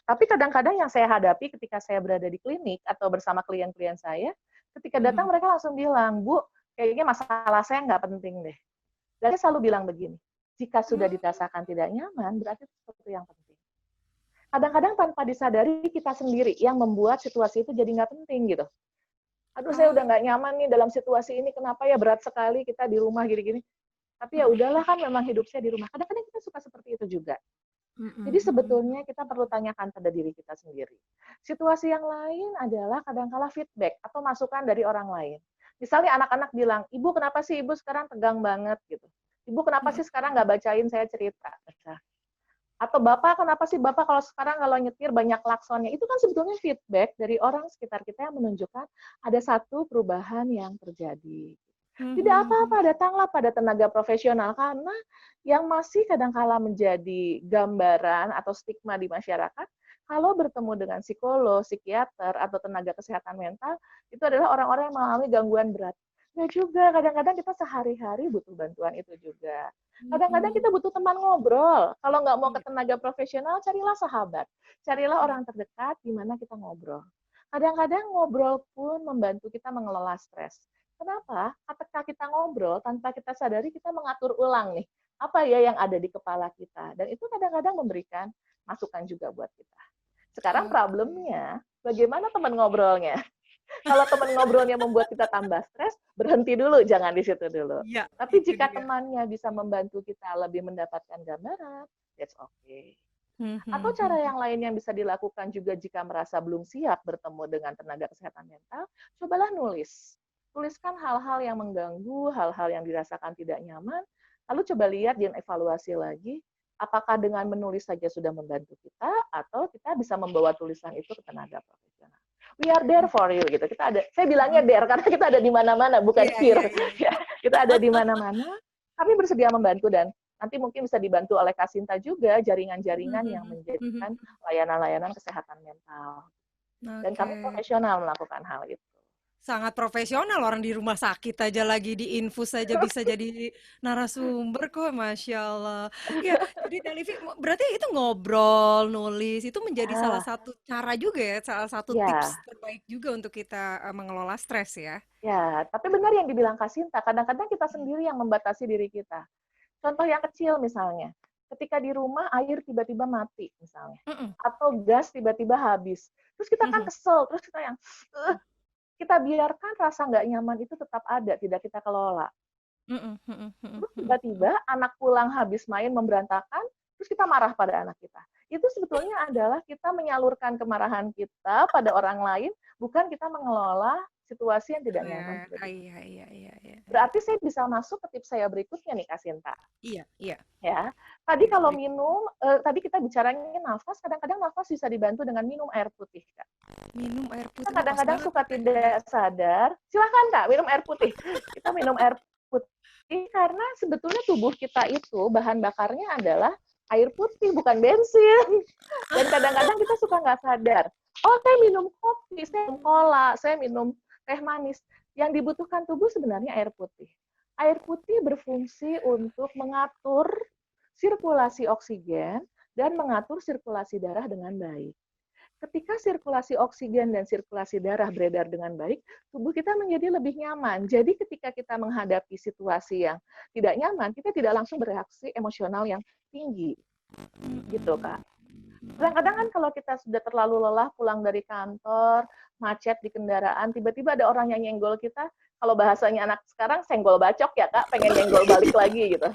Tapi kadang-kadang yang saya hadapi ketika saya berada di klinik atau bersama klien-klien saya, ketika datang mhm, mereka langsung bilang, Bu, kayaknya masalah saya nggak penting deh. Dan saya selalu bilang begini, jika sudah mmm, dirasakan tidak nyaman, berarti itu sesuatu yang penting. Kadang-kadang tanpa disadari kita sendiri yang membuat situasi itu jadi nggak penting gitu. Aduh, saya udah oh, nggak nyaman nih dalam situasi ini, kenapa ya berat sekali kita di rumah gini-gini. Tapi ya mhm, udahlah, kan memang hidup saya di rumah. Kadang-kadang kita suka seperti itu juga. mhm, Jadi mhm, sebetulnya kita perlu tanyakan pada diri kita sendiri. Situasi yang lain adalah kadang-kala feedback atau masukan dari orang lain. Misalnya anak-anak bilang, Ibu kenapa sih Ibu sekarang tegang banget gitu. Ibu kenapa mhm, sih sekarang nggak bacain saya cerita. Atau Bapak, kenapa sih Bapak kalau sekarang kalau nyetir banyak klaksonnya? Itu kan sebetulnya feedback dari orang sekitar kita yang menunjukkan ada satu perubahan yang terjadi. Tidak apa-apa, datanglah pada tenaga profesional, karena yang masih kadangkala menjadi gambaran atau stigma di masyarakat, kalau bertemu dengan psikolog, psikiater, atau tenaga kesehatan mental, itu adalah orang-orang yang mengalami gangguan berat. Nggak juga, kadang-kadang kita sehari-hari butuh bantuan itu juga. Kadang-kadang kita butuh teman ngobrol. Kalau nggak mau ke tenaga profesional, carilah sahabat. Carilah orang terdekat di mana kita ngobrol. Kadang-kadang ngobrol pun membantu kita mengelola stres. Kenapa? Ketika kita ngobrol, tanpa kita sadari kita mengatur ulang nih, apa ya yang ada di kepala kita. Dan itu kadang-kadang memberikan masukan juga buat kita. Sekarang problemnya, bagaimana teman ngobrolnya? Kalau teman ngobrolnya membuat kita tambah stres, berhenti dulu, jangan di situ dulu. Iya, Tapi itu jika dia. temannya bisa membantu kita lebih mendapatkan gambaran, that's okay. Hmm, Atau hmm, cara hmm. yang lain yang bisa dilakukan juga jika merasa belum siap bertemu dengan tenaga kesehatan mental, cobalah nulis. Tuliskan hal-hal yang mengganggu, hal-hal yang dirasakan tidak nyaman, lalu coba lihat dan evaluasi lagi, apakah dengan menulis saja sudah membantu kita, atau kita bisa membawa tulisan itu ke tenaga profesional. We are there for you gitu. Kita ada, saya bilangnya there karena kita ada di mana-mana, bukan Iya, iya, here. iya. Ya, kita ada di mana-mana. Kami bersedia membantu, dan nanti mungkin bisa dibantu oleh Kasinta juga Hmm, jaringan-jaringan yang hmm, hmm, menjadikan hmm. layanan-layanan kesehatan mental. Dan kami Oke. profesional melakukan hal itu. Sangat profesional, orang di rumah sakit aja lagi diinfus saja bisa jadi narasumber kok, Masya Allah. Ya, jadi Teh Livi, berarti itu ngobrol, nulis, itu menjadi salah Ah, satu cara juga ya, salah satu tips ya, terbaik juga untuk kita mengelola stres ya. ya. Tapi benar yang dibilang Kasinta, kadang-kadang kita sendiri yang membatasi diri kita. Contoh yang kecil misalnya, ketika di rumah air tiba-tiba mati misalnya, Mm-mm. atau gas tiba-tiba habis. Terus kita kan Mhm. kesel, terus kita yang, kita biarkan rasa nggak nyaman itu tetap ada, tidak kita kelola. Mhm, mhm, mhm, Terus mhm, mhm. tiba-tiba anak pulang habis main memberantakan, terus kita marah pada anak kita. Itu sebetulnya adalah kita menyalurkan kemarahan kita pada orang lain, bukan kita mengelola situasi yang tidak nyaman terjadi. Iya, iya, iya, iya, iya. Berarti saya bisa masuk ke tips saya berikutnya nih, Kak Sinta. Iya, iya. Ya, tadi kalau Baik. minum, tadi kita bicaranya nafas, kadang-kadang nafas bisa dibantu dengan minum air putih, Kak. Minum air Kita putih, wah pas kadang-kadang banget suka nih Teh. tidak sadar, silahkan Kak, minum air putih. Kita minum air putih karena sebetulnya tubuh kita itu bahan bakarnya adalah air putih, bukan bensin. Dan kadang-kadang kita suka nggak sadar, oh saya minum kopi, saya minum cola, saya minum teh manis. Yang dibutuhkan tubuh sebenarnya air putih. Air putih berfungsi untuk mengatur sirkulasi oksigen dan mengatur sirkulasi darah dengan baik. Ketika sirkulasi oksigen dan sirkulasi darah beredar dengan baik, tubuh kita menjadi lebih nyaman. Jadi ketika kita menghadapi situasi yang tidak nyaman, kita tidak langsung bereaksi emosional yang tinggi. Gitu, Kak. Kadang-kadang kan kalau kita sudah terlalu lelah pulang dari kantor, macet di kendaraan, tiba-tiba ada orang yang nyenggol kita, kalau bahasanya anak sekarang senggol bacok ya, Kak, pengen nyenggol balik lagi gitu.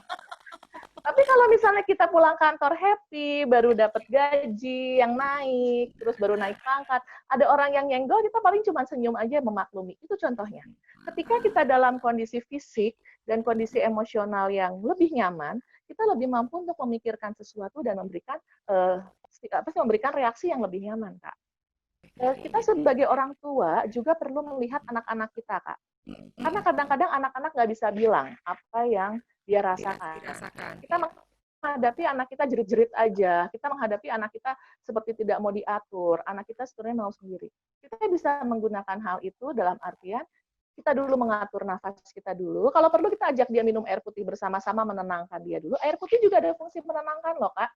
Tapi kalau misalnya kita pulang kantor happy, baru dapat gaji yang naik, terus baru naik pangkat, ada orang yang nyenggol, kita paling cuma senyum aja memaklumi. Itu contohnya. Ketika kita dalam kondisi fisik dan kondisi emosional yang lebih nyaman, kita lebih mampu untuk memikirkan sesuatu dan memberikan memberikan reaksi yang lebih nyaman, Kak. Iya, Kita iya. sebagai orang tua juga perlu melihat anak-anak kita, Kak. Karena kadang-kadang anak-anak nggak bisa bilang apa yang dia rasakan. Dirasakan, Kita iya. menghadapi anak kita jerit-jerit aja. Kita menghadapi anak kita seperti tidak mau diatur. Anak kita sebenarnya mau sendiri. Kita bisa menggunakan hal itu dalam artian kita dulu mengatur nafas kita dulu. Kalau perlu kita ajak dia minum air putih bersama-sama, menenangkan dia dulu. Air putih juga ada fungsi menenangkan loh, Kak.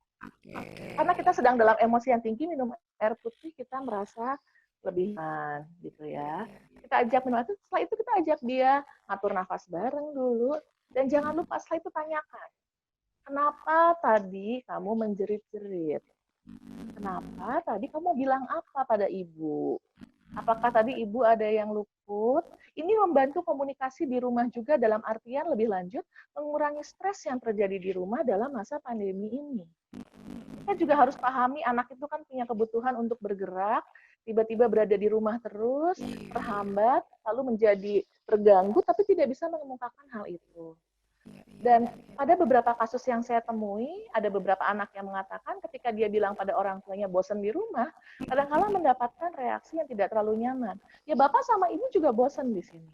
Karena kita Oke. sedang dalam emosi yang tinggi, minum air putih kita merasa lebih aman gitu Iya, ya. iya. Kita ajak minum itu, setelah itu kita ajak dia ngatur nafas bareng dulu, dan jangan lupa setelah itu tanyakan, kenapa tadi kamu menjerit-jerit? Kenapa tadi kamu bilang apa pada ibu? Apakah tadi ibu ada yang luput? Ini membantu komunikasi di rumah juga dalam artian lebih lanjut, mengurangi stres yang terjadi di rumah dalam masa pandemi ini. Kita juga harus pahami anak itu kan punya kebutuhan untuk bergerak, tiba-tiba berada di rumah terus, Iya, iya. terhambat, lalu menjadi terganggu, tapi tidak bisa mengemukakan hal itu. Iya, iya, Dan iya, iya. ada beberapa kasus yang saya temui, ada beberapa anak yang mengatakan ketika dia bilang pada orang tuanya bosan di rumah, kadang-kala mendapatkan reaksi yang tidak terlalu nyaman. Ya bapak sama ibu juga bosan di sini.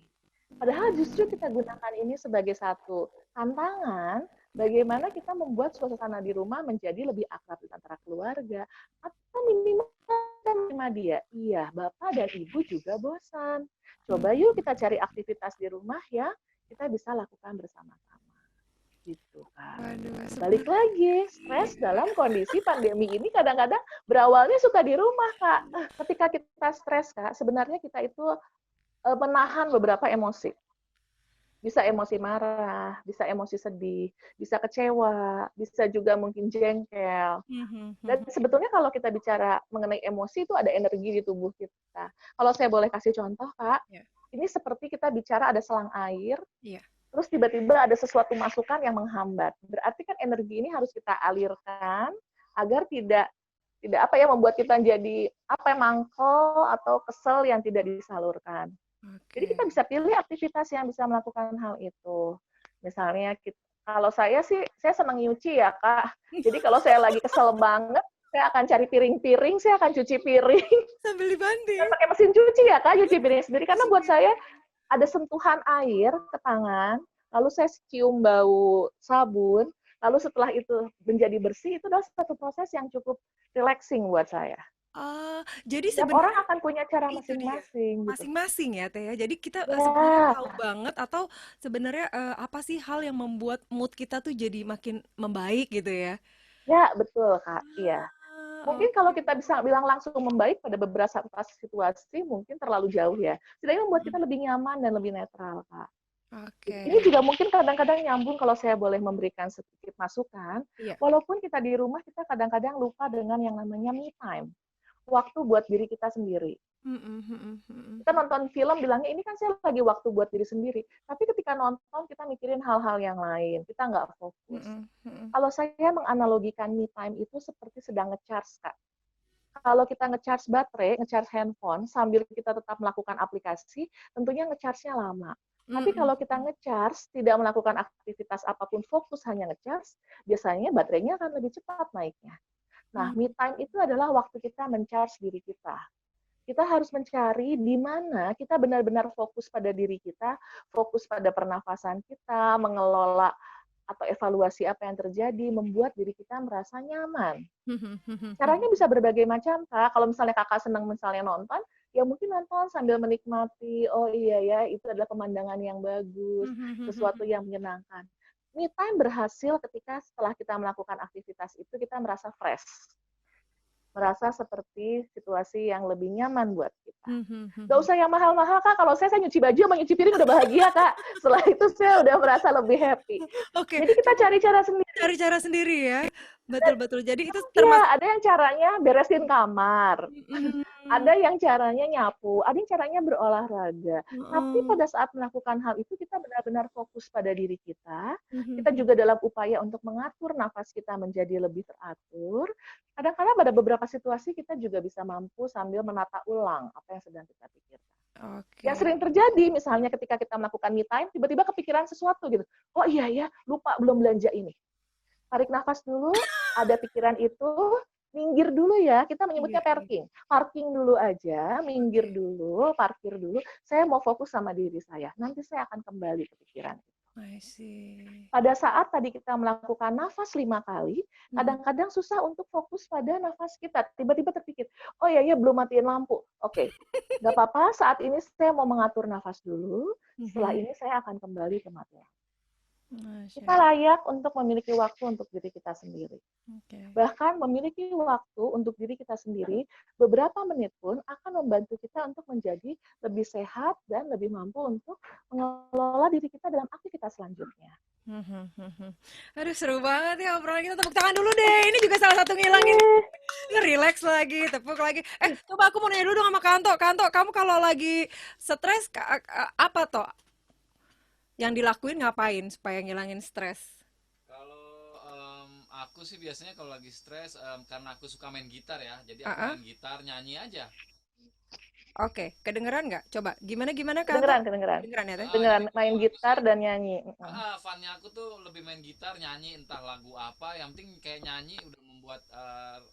Padahal justru kita gunakan ini sebagai satu tantangan, bagaimana kita membuat suasana di rumah menjadi lebih akrab antara keluarga, atau minimal kita menerima dia. Iya, bapak dan ibu juga bosan. Coba yuk kita cari aktivitas di rumah yang kita bisa lakukan bersama-sama. Gitu, Kak. Waduh, Balik lagi, stres dalam kondisi pandemi ini kadang-kadang berawalnya suka di rumah, Kak. Ketika kita stres, Kak, sebenarnya kita itu menahan beberapa emosi. Bisa emosi marah, bisa emosi sedih, bisa kecewa, bisa juga mungkin jengkel. Dan sebetulnya kalau kita bicara mengenai emosi itu ada energi di tubuh kita. Kalau saya boleh kasih contoh, Kak, ya, ini seperti kita bicara ada selang air, iya. terus tiba-tiba ada sesuatu masukan yang menghambat. Berarti kan energi ini harus kita alirkan agar tidak apa ya membuat kita jadi apa mangkel atau kesel yang tidak disalurkan. Jadi Oke. kita bisa pilih aktivitas yang bisa melakukan hal itu. Misalnya kalau saya sih saya senang nyuci ya Kak. Jadi kalau saya lagi kesel banget, saya akan cari piring-piring, saya akan cuci piring. Sambil Dan dibanting. pakai mesin cuci ya Kak, cuci piring sendiri. Karena buat saya ada sentuhan air ke tangan, lalu saya cium bau sabun, lalu setelah itu menjadi bersih, itu adalah satu proses yang cukup relaxing buat saya. Jadi Tiap orang sebenarnya akan punya cara itu dia, masing-masing gitu. masing-masing ya Teh ya. Jadi kita sebenarnya Ya, tahu banget atau sebenarnya apa sih hal yang membuat mood kita tuh jadi makin membaik gitu ya? ya betul Kak, iya. Ah, Mungkin kalau oke. kita bisa bilang langsung membaik pada beberapa situasi, mungkin terlalu jauh ya. Setidaknya membuat kita lebih nyaman dan lebih netral, Kak. Ini Oke. juga mungkin kadang-kadang nyambung kalau saya boleh memberikan sedikit masukan. Iya. Walaupun kita di rumah, kita kadang-kadang lupa dengan yang namanya me time. Waktu buat diri kita sendiri. Mhm, mhm, mhm, Kita nonton film bilangnya ini kan saya lagi waktu buat diri sendiri. Tapi ketika nonton kita mikirin hal-hal yang lain. Kita nggak fokus. mhm, mhm. Kalau saya menganalogikan me time itu seperti sedang nge-charge, Kak. Kalau kita nge-charge baterai, nge-charge handphone, sambil kita tetap melakukan aplikasi, tentunya nge-charge-nya lama. Tapi Mhm, kalau kita nge-charge, tidak melakukan aktivitas apapun, fokus hanya nge-charge, biasanya baterainya akan lebih cepat naiknya. Nah, me mhm, time itu adalah waktu kita men-charge diri kita. Kita harus mencari di mana kita benar-benar fokus pada diri kita, fokus pada pernafasan kita, mengelola atau evaluasi apa yang terjadi, membuat diri kita merasa nyaman. mhm, mhm, Caranya bisa berbagai macam, Kak. Kalau misalnya Kakak senang misalnya nonton, ya mungkin nonton sambil menikmati, oh iya ya, itu adalah pemandangan yang bagus, mhm, mhm, sesuatu mhm. yang menyenangkan. Me time berhasil ketika setelah kita melakukan aktivitas itu kita merasa fresh, merasa seperti situasi yang lebih nyaman buat kita. Mhm, Gak mhm. usah yang mahal-mahal, Kak. Kalau saya nyuci baju sama nyuci piring udah bahagia, Kak. Setelah itu saya udah merasa lebih happy. Oke, Jadi kita cukup cari cara sendiri. cari cara sendiri ya. Betul, betul. Jadi itu Iya, termasuk ada yang caranya beresin kamar. mhm, Ada yang caranya nyapu, ada yang caranya berolahraga. Tapi heeh, pada saat melakukan hal itu kita benar-benar fokus pada diri kita. mhm, Kita mhm. juga dalam upaya untuk mengatur nafas kita menjadi lebih teratur. Kadang-kadang pada beberapa situasi kita juga bisa mampu sambil menata ulang apa yang sedang kita pikirkan. Yang Oke. sering terjadi misalnya ketika kita melakukan me time, tiba-tiba kepikiran sesuatu gitu. Oh iya ya, lupa belum belanja ini. Tarik nafas dulu, ada pikiran itu, minggir dulu ya, kita Iya, menyebutnya iya. parking. Parking dulu aja, minggir Oke. dulu, parkir dulu. Saya mau fokus sama diri saya. Nanti saya akan kembali ke pikiran. I see. Pada saat tadi kita melakukan nafas 5 kali, Mhm. kadang-kadang susah untuk fokus pada nafas kita. Tiba-tiba terpikir, oh ya, ya belum matiin lampu. Oke, nggak apa-apa, saat ini saya mau mengatur nafas dulu. Setelah Mhm. ini saya akan kembali ke mati lampu. Masya Kita Allah. layak untuk memiliki waktu untuk diri kita sendiri. Oke. Bahkan memiliki waktu untuk diri kita sendiri, beberapa menit pun akan membantu kita untuk menjadi lebih sehat dan lebih mampu untuk mengelola diri kita dalam aktivitas selanjutnya. Mhm, mhm. Aduh seru banget ya obrolan kita, tepuk tangan dulu deh. Ini juga salah satu ngilangin relax lagi, tepuk lagi. Coba aku mau nanya dulu dong sama Kanto. Kanto, kamu kalau lagi stres apa toh yang dilakuin ngapain supaya ngilangin stres? Kalau aku sih biasanya kalau lagi stres karena aku suka main gitar ya, jadi aku Ah, main gitar nyanyi aja. Oke, kedengeran nggak? Coba, gimana Kak Anto? Kedengeran, kedengeran. Kedengeran ya, Teh? Kedengeran, Jadi main kalau aku gitar sih, dan nyanyi. funnya aku tuh lebih main gitar, nyanyi entah lagu apa, yang penting kayak nyanyi udah membuat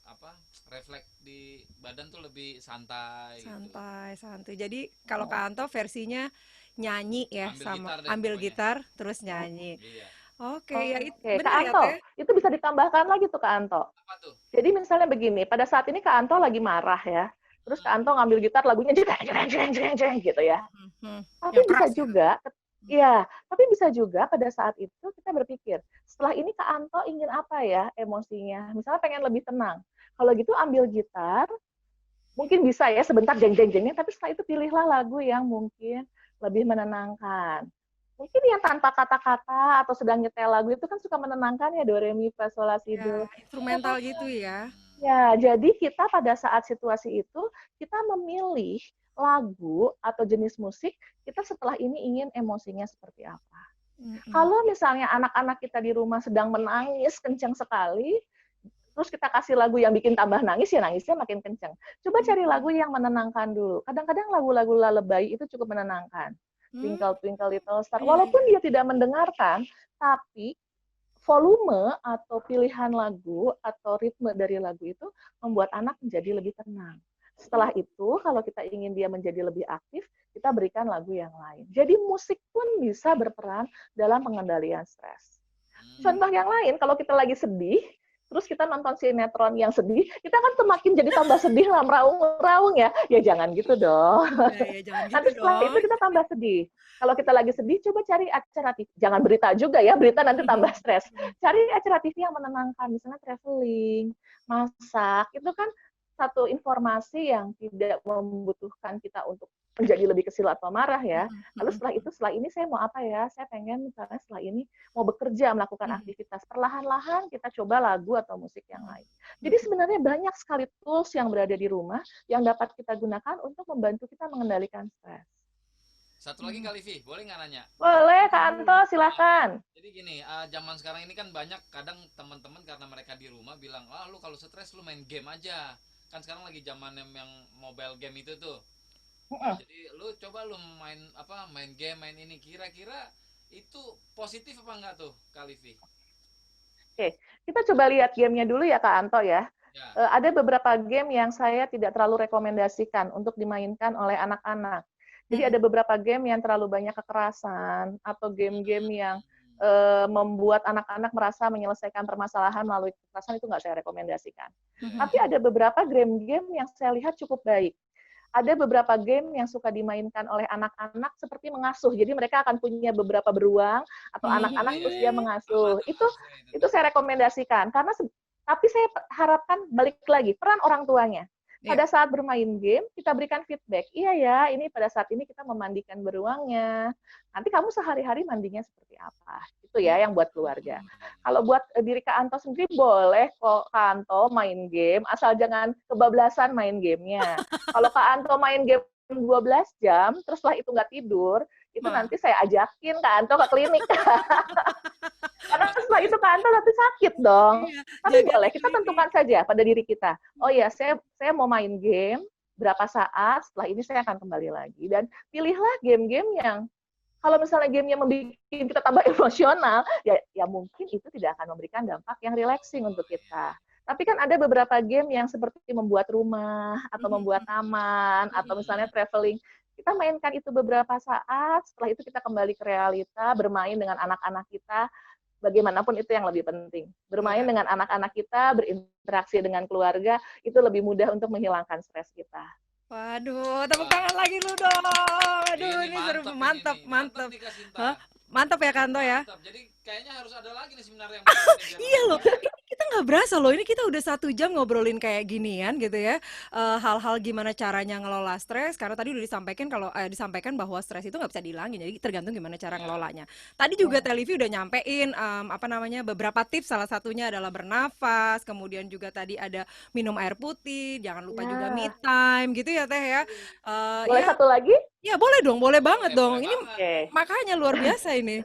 apa refleks di badan tuh lebih santai gitu. Santai, santai. Jadi kalau Kak Anto versinya nyanyi ya, Ambil sama gitar deh ambil pokoknya. gitar terus nyanyi. Iya. Oke, ya itu Oke, Kak bener ya Teh. Anto, itu bisa ditambahkan lagi tuh Kak Anto. Apa tuh? Jadi misalnya begini, pada saat ini Kak Anto lagi marah ya, terus Kak Anto ngambil gitar lagunya jreng jreng jreng jreng jreng gitu ya. Hmm, Tapi yang bisa keras gitu. juga, ya, tapi bisa juga pada saat itu kita berpikir, setelah ini Kak Anto ingin apa ya emosinya? Misalnya pengen lebih tenang. Kalau gitu ambil gitar, mungkin bisa ya sebentar jeng-jeng-jengnya, tapi setelah itu pilihlah lagu yang mungkin lebih menenangkan. Mungkin yang tanpa kata-kata atau sedang nyetel lagu itu kan suka menenangkan ya, do re mi fa sol la si Ya, do. Ya instrumental kan? gitu ya. Ya, jadi kita pada saat situasi itu kita memilih lagu atau jenis musik kita setelah ini ingin emosinya seperti apa. Mm-mm. Kalau misalnya anak-anak kita di rumah sedang menangis kencang sekali, terus kita kasih lagu yang bikin tambah nangis, ya nangisnya makin kencang. Coba cari lagu yang menenangkan dulu. Kadang-kadang lagu-lagu lullaby itu cukup menenangkan. Hmm, Twinkle Twinkle Little Star. iya, Walaupun iya. dia tidak mendengarkan, tapi volume atau pilihan lagu atau ritme dari lagu itu membuat anak menjadi lebih tenang. Setelah itu, kalau kita ingin dia menjadi lebih aktif, kita berikan lagu yang lain. Jadi musik pun bisa berperan dalam pengendalian stres. Hmm. Contoh yang lain, kalau kita lagi sedih, terus kita nonton sinetron yang sedih, kita kan semakin jadi tambah sedih lah, meraung-raung ya. Ya jangan gitu dong. Iya, iya, jangan gitu Nanti setelah itu dong. kita tambah sedih. Kalau kita lagi sedih, coba cari acara TV. Jangan berita juga ya, berita nanti tambah stres. Cari acara TV yang menenangkan, misalnya traveling, masak. Itu kan satu informasi yang tidak membutuhkan kita untuk menjadi lebih kesal atau marah ya. Lalu setelah ini saya mau apa ya? Saya pengen misalnya setelah ini mau bekerja, melakukan aktivitas. Perlahan-lahan kita coba lagu atau musik yang lain. Jadi sebenarnya banyak sekali tools yang berada di rumah yang dapat kita gunakan untuk membantu kita mengendalikan stres. Satu lagi Kak Livi, boleh nggak nanya? Boleh, Kak Anto, Ah, silahkan. jadi gini, zaman sekarang ini kan banyak kadang teman-teman karena mereka di rumah bilang, lu kalau stres lu main game aja. Kan sekarang lagi zaman yang mobile game itu tuh. Jadi lu coba lu main apa, main game, main ini. Kira-kira itu positif apa enggak tuh, Kak Livi? Oke, kita coba lihat gamenya dulu ya, Kak Anto ya. Ya. Ada beberapa game yang saya tidak terlalu rekomendasikan untuk dimainkan oleh anak-anak. Jadi ada beberapa game yang terlalu banyak kekerasan atau game-game yang membuat anak-anak merasa menyelesaikan permasalahan melalui kekerasan, itu nggak saya rekomendasikan. Ya. Tapi ada beberapa game-game yang saya lihat cukup baik. Ada beberapa game yang suka dimainkan oleh anak-anak seperti mengasuh. Jadi mereka akan punya beberapa beruang atau Oh anak-anak iya terus iya. dia Apa mengasuh. tuh? Itu Itu tuh. saya rekomendasikan karena tapi saya harapkan balik lagi peran orang tuanya. Iya. Pada saat bermain game, kita berikan feedback. Iya ya, ini pada saat ini kita memandikan beruangnya. Nanti kamu sehari-hari mandinya seperti apa? Itu ya yang buat keluarga. Kalau buat diri Kak Anto sendiri boleh kok Kak Anto main game, asal jangan kebablasan main gamenya. Kalau Kak Anto main game 12 jam, terus setelah itu nggak tidur, itu Mah, nanti saya ajakin Kak Anto ke klinik. Karena setelah itu Kak Anto nanti sakit dong. iya, Tapi jaga boleh, di kita klinik. tentukan saja pada diri kita. Oh ya, saya mau main game, berapa saat, setelah ini saya akan kembali lagi. Dan pilihlah game-game yang kalau misalnya gamenya membuat kita tambah emosional, ya mungkin itu tidak akan memberikan dampak yang relaxing untuk kita. Tapi kan ada beberapa game yang seperti membuat rumah, atau membuat taman, atau misalnya traveling. Kita mainkan itu beberapa saat, setelah itu kita kembali ke realita, bermain dengan anak-anak kita, bagaimanapun itu yang lebih penting. Bermain Wah, dengan anak-anak kita, berinteraksi dengan keluarga, itu lebih mudah untuk menghilangkan stres kita. waduh, tepuk Wah, tangan lagi lu dong. Aduh, ini ini seru, mantap ini mantap, nih. Mantap mantap. nih Kak Sinta. Hah? Mantap ya Kanto ya. Mantap. Jadi kayaknya harus ada lagi nih seminar yang begini nih biar Iya lebih loh, banyak. ini kita nggak berasa loh, ini kita udah 1 jam ngobrolin kayak ginian gitu ya. Hal-hal gimana caranya ngelola stres, karena tadi udah disampaikan bahwa stres itu nggak bisa dihilangin, jadi tergantung gimana cara Iya. ngelolanya. Tadi juga Televi udah nyampein apa namanya beberapa tips, salah satunya adalah bernafas, kemudian juga tadi ada minum air putih, jangan lupa juga me Ya, time gitu ya Teh ya. boleh Ya, satu lagi? ya boleh dong, boleh banget Boleh dong. Ini banget. Oke. makanya luar biasa ini.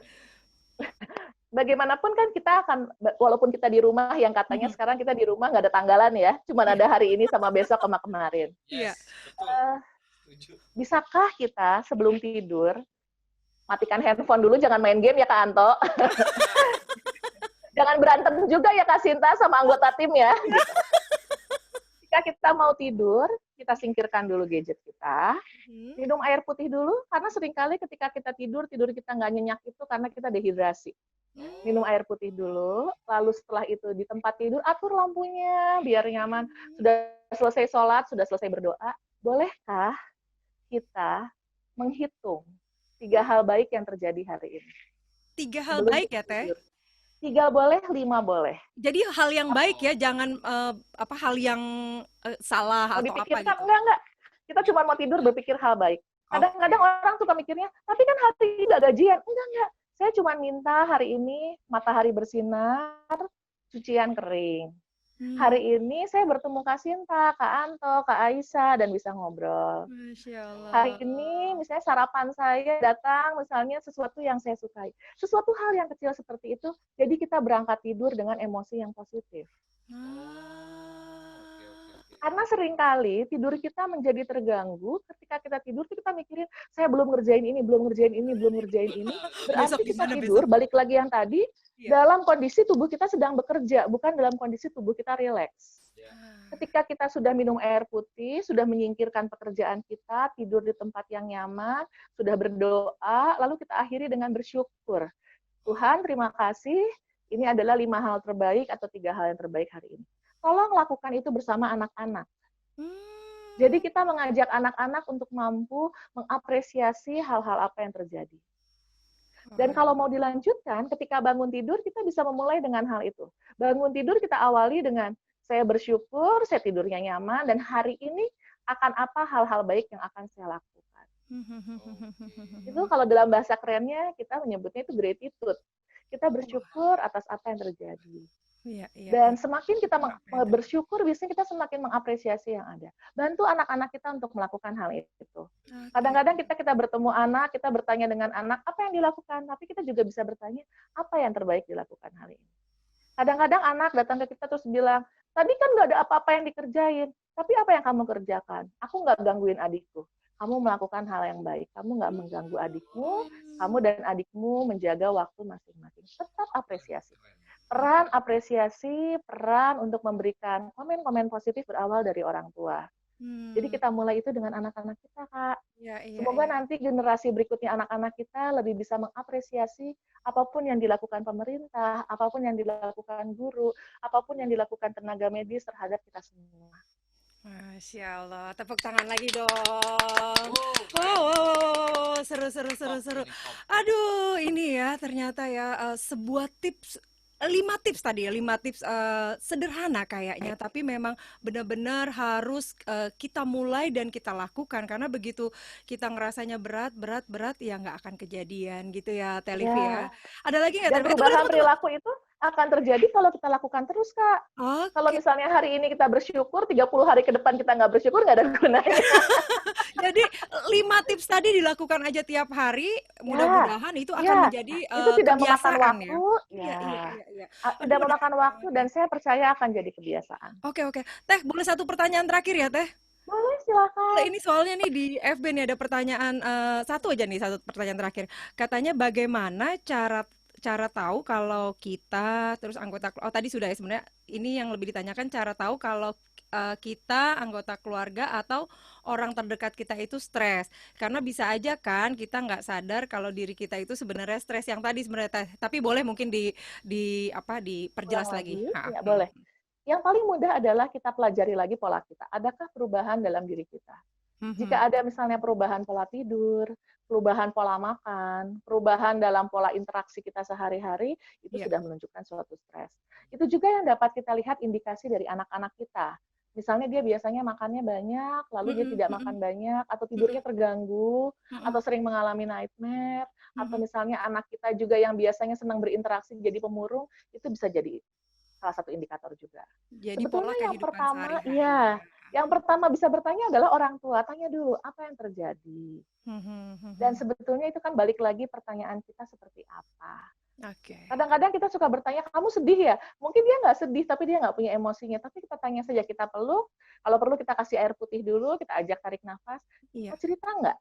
Bagaimanapun kan kita akan, walaupun kita di rumah, yang katanya Mhm. sekarang kita di rumah nggak ada tanggalan ya, cuma Iya, ada hari ini sama besok sama kemarin. iya. Yes, betul. Setuju. Bisakah kita sebelum tidur, matikan handphone dulu, jangan main game ya Kak Anto. Jangan berantem juga ya Kak Sinta sama anggota tim ya. Jika kita mau tidur, kita singkirkan dulu gadget kita, minum air putih dulu, karena seringkali ketika kita tidur kita nggak nyenyak itu karena kita dehidrasi. Minum air putih dulu, lalu setelah itu di tempat tidur, atur lampunya biar nyaman. Sudah selesai sholat, sudah selesai berdoa, bolehkah kita menghitung 3 hal baik yang terjadi hari ini? 3 hal Sebelum baik ya, Teh? tidur. 3 boleh, 5 boleh. Jadi hal yang baik ya, jangan hal yang salah Mau atau apa dipikirkan, gitu. enggak. Kita cuma mau tidur berpikir hal baik. Kadang-kadang orang suka mikirnya, tapi kan hari ini nggak gajian. Enggak. Saya cuma minta hari ini matahari bersinar, cucian kering. Hari ini saya bertemu Kak Sinta, Kak Anto, Kak Aisyah, dan bisa ngobrol. Masya Allah. Hari ini misalnya sarapan saya datang misalnya sesuatu yang saya sukai. Sesuatu hal yang kecil seperti itu, jadi kita berangkat tidur dengan emosi yang positif. Karena seringkali tidur kita menjadi terganggu ketika kita tidur kita mikirin saya belum ngerjain ini, belum ngerjain ini, belum ngerjain ini. Berarti Besok kita gimana tidur, besok? balik lagi yang tadi, dalam kondisi tubuh kita sedang bekerja, bukan dalam kondisi tubuh kita rileks. Ketika kita sudah minum air putih, sudah menyingkirkan pekerjaan kita, tidur di tempat yang nyaman, sudah berdoa, lalu kita akhiri dengan bersyukur. Tuhan, terima kasih. Ini adalah 5 hal terbaik atau 3 hal yang terbaik hari ini. Tolong lakukan itu bersama anak-anak. Jadi kita mengajak anak-anak untuk mampu mengapresiasi hal-hal apa yang terjadi. Dan kalau mau dilanjutkan, ketika bangun tidur, kita bisa memulai dengan hal itu. Bangun tidur kita awali dengan, saya bersyukur, saya tidurnya nyaman, dan hari ini akan apa hal-hal baik yang akan saya lakukan. Itu kalau dalam bahasa kerennya, kita menyebutnya itu gratitude. Kita bersyukur atas apa yang terjadi. Dan semakin kita bersyukur, biasanya kita semakin mengapresiasi yang ada. Bantu anak-anak kita untuk melakukan hal itu. Kadang-kadang kita bertemu anak, kita bertanya dengan anak, apa yang dilakukan? Tapi kita juga bisa bertanya, apa yang terbaik dilakukan hari ini? Kadang-kadang anak datang ke kita terus bilang, tadi kan nggak ada apa-apa yang dikerjain, tapi apa yang kamu kerjakan? Aku nggak gangguin adikku. Kamu melakukan hal yang baik. Kamu nggak mengganggu adikmu, kamu dan adikmu menjaga waktu masing-masing. Tetap apresiasi. Peran apresiasi, peran untuk memberikan komen-komen positif berawal dari orang tua. Jadi kita mulai itu dengan anak-anak kita, Kak. Semoga nanti generasi berikutnya anak-anak kita lebih bisa mengapresiasi apapun yang dilakukan pemerintah, apapun yang dilakukan guru, apapun yang dilakukan tenaga medis terhadap kita semua. Masya Allah, tepuk tangan lagi dong. Wow, seru. Aduh, ini ya ternyata ya sebuah tips 5 tips tadi ya, 5 tips sederhana kayaknya, tapi memang benar-benar harus kita mulai dan kita lakukan karena begitu kita ngerasanya berat ya nggak akan kejadian gitu ya, Teh Livi ya. Ada lagi nggak? Dan perubahan perilaku itu akan terjadi kalau kita lakukan terus, Kak. Kalau misalnya hari ini kita bersyukur, 30 hari ke depan kita nggak bersyukur, nggak ada gunanya. Jadi 5 tips tadi dilakukan aja tiap hari, mudah-mudahan itu akan menjadi itu tidak memakan kebiasaan waktu, ya. Tidak memakan waktu dan saya percaya akan jadi kebiasaan. Oke. Teh, boleh satu pertanyaan terakhir ya, Teh? Boleh, silakan. Ini soalnya nih di FB nih ada pertanyaan satu pertanyaan terakhir. Katanya bagaimana cara tahu kalau kita terus anggota tadi sudah ya sebenarnya ini yang lebih ditanyakan cara tahu kalau kita anggota keluarga atau orang terdekat kita itu stres karena bisa aja kan kita nggak sadar kalau diri kita itu sebenarnya stres yang tadi sebenarnya tapi boleh mungkin diperjelas lagi. Ya, boleh. Yang paling mudah adalah kita pelajari lagi pola kita. Adakah perubahan dalam diri kita? Jika ada misalnya perubahan pola tidur, perubahan pola makan, perubahan dalam pola interaksi kita sehari-hari, itu sudah menunjukkan suatu stres. Itu juga yang dapat kita lihat indikasi dari anak-anak kita. Misalnya dia biasanya makannya banyak, lalu dia tidak makan banyak, atau tidurnya terganggu, atau sering mengalami nightmare, atau misalnya anak kita juga yang biasanya senang berinteraksi jadi pemurung, itu bisa jadi salah satu indikator juga. Jadi sebetulnya yang pertama, yang pertama bisa bertanya adalah orang tua. Tanya dulu, apa yang terjadi? Dan sebetulnya itu kan balik lagi pertanyaan kita seperti apa? Oke. Kadang-kadang kita suka bertanya, kamu sedih ya? Mungkin dia nggak sedih, tapi dia nggak punya emosinya. Tapi kita tanya saja, kita peluk, kalau perlu kita kasih air putih dulu, kita ajak tarik nafas, Iya. mau cerita nggak?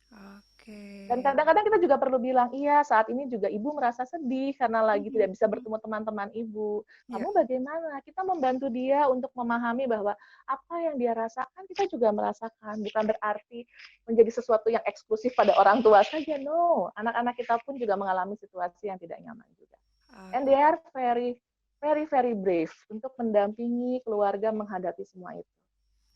Oke. Dan kadang-kadang kita juga perlu bilang, iya saat ini juga ibu merasa sedih karena lagi tidak bisa Mhm. bertemu teman-teman ibu. Iya. Kamu bagaimana? Kita membantu dia untuk memahami bahwa apa yang dia rasakan kita juga merasakan. Bukan berarti menjadi sesuatu yang eksklusif pada orang tua saja. No, anak-anak kita pun juga mengalami situasi yang tidak nyaman juga. And they are very, very, very brave untuk mendampingi keluarga menghadapi semua itu.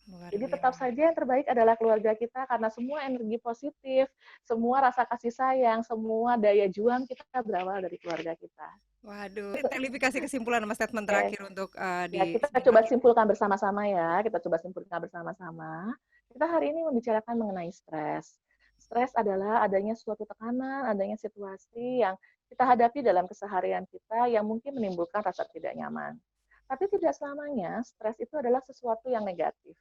Luar Jadi tetap biasa. saja yang terbaik adalah keluarga kita karena semua energi positif, semua rasa kasih sayang, semua daya juang kita berawal dari keluarga kita. Waduh, Teh Livi kasih kesimpulan sama statement Oke, terakhir untuk ya di kita seminar coba ini. simpulkan bersama-sama ya. Kita coba simpulkan bersama-sama. Kita hari ini membicarakan mengenai stres. Stres adalah adanya suatu tekanan, adanya situasi yang kita hadapi dalam keseharian kita yang mungkin menimbulkan rasa tidak nyaman. Tapi tidak selamanya stres itu adalah sesuatu yang negatif.